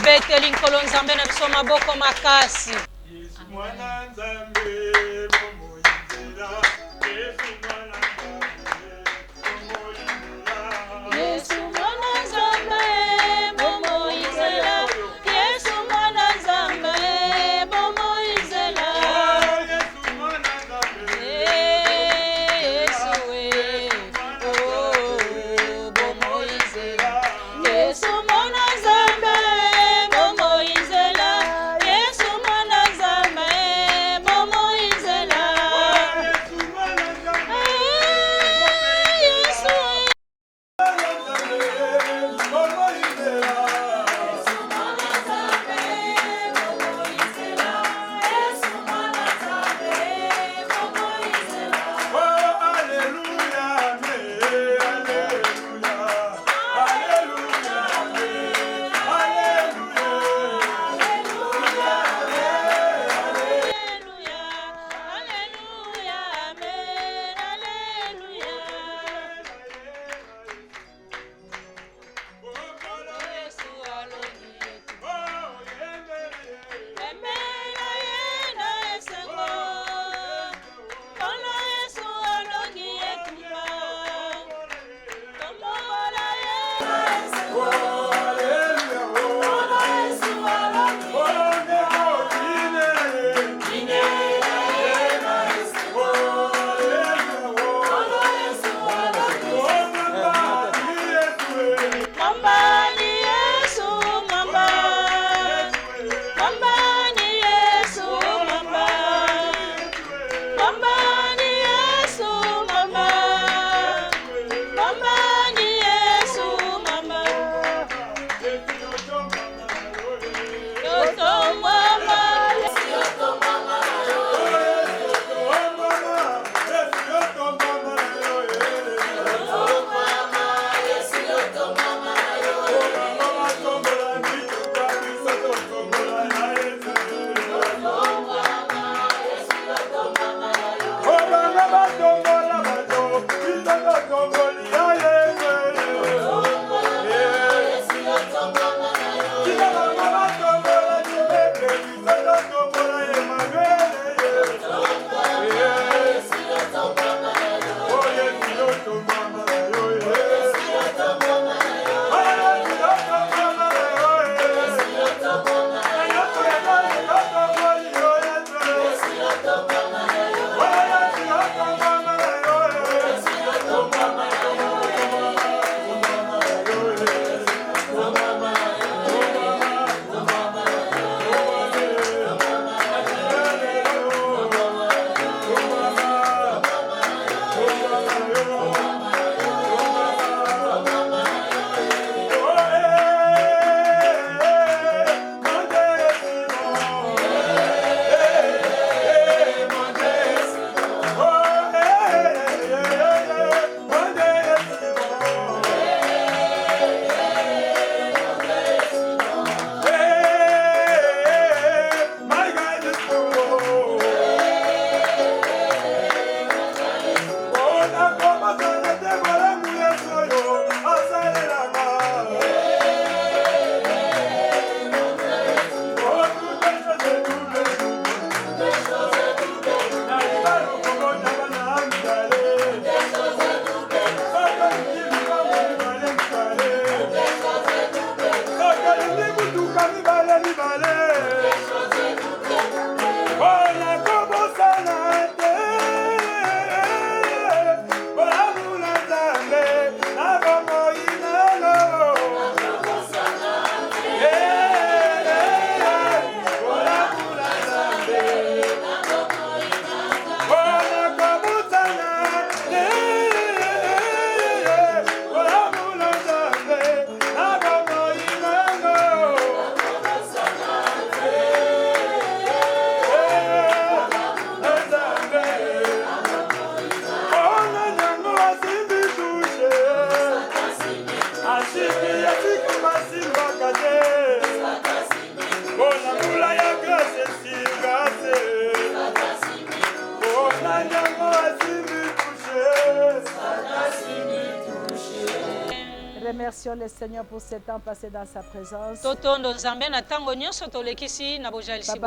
Remercions le Seigneur pour ce temps passé dans sa présence. Papa,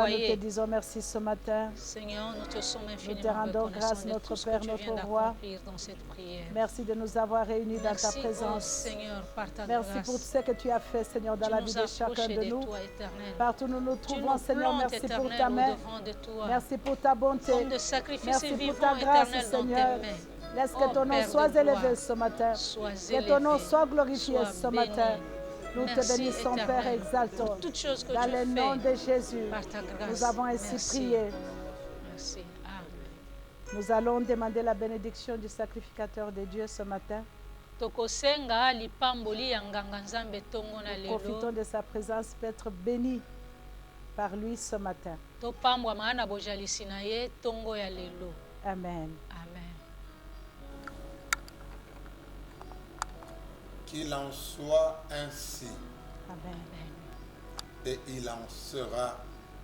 nous te disons merci ce matin. Seigneur, nous te sommes Nous te rendons grâce, notre Père, notre Roi. Merci de nous avoir réunis dans ta présence. Merci pour tout ce que tu as fait, Seigneur, dans la vie de chacun de nous. Partout où nous nous trouvons, Seigneur, merci pour ta main. Merci pour ta bonté. Merci pour ta grâce, Seigneur. Laisse que ton nom soit élevé ce matin. Que ton nom soit glorifié ce matin. Nous te bénissons, Père, exaltons. Dans le nom de Jésus, nous avons ainsi prié. Nous allons demander la bénédiction du sacrificateur de Dieu ce matin. Profitons de sa présence pour être bénis par lui ce matin. Amen. Qu'il en soit ainsi. Amen. Et il en sera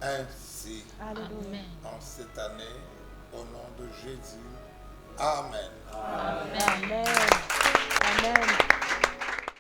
ainsi. Alléluia. En cette année, au nom de Jésus. Amen. Amen. Amen. Amen.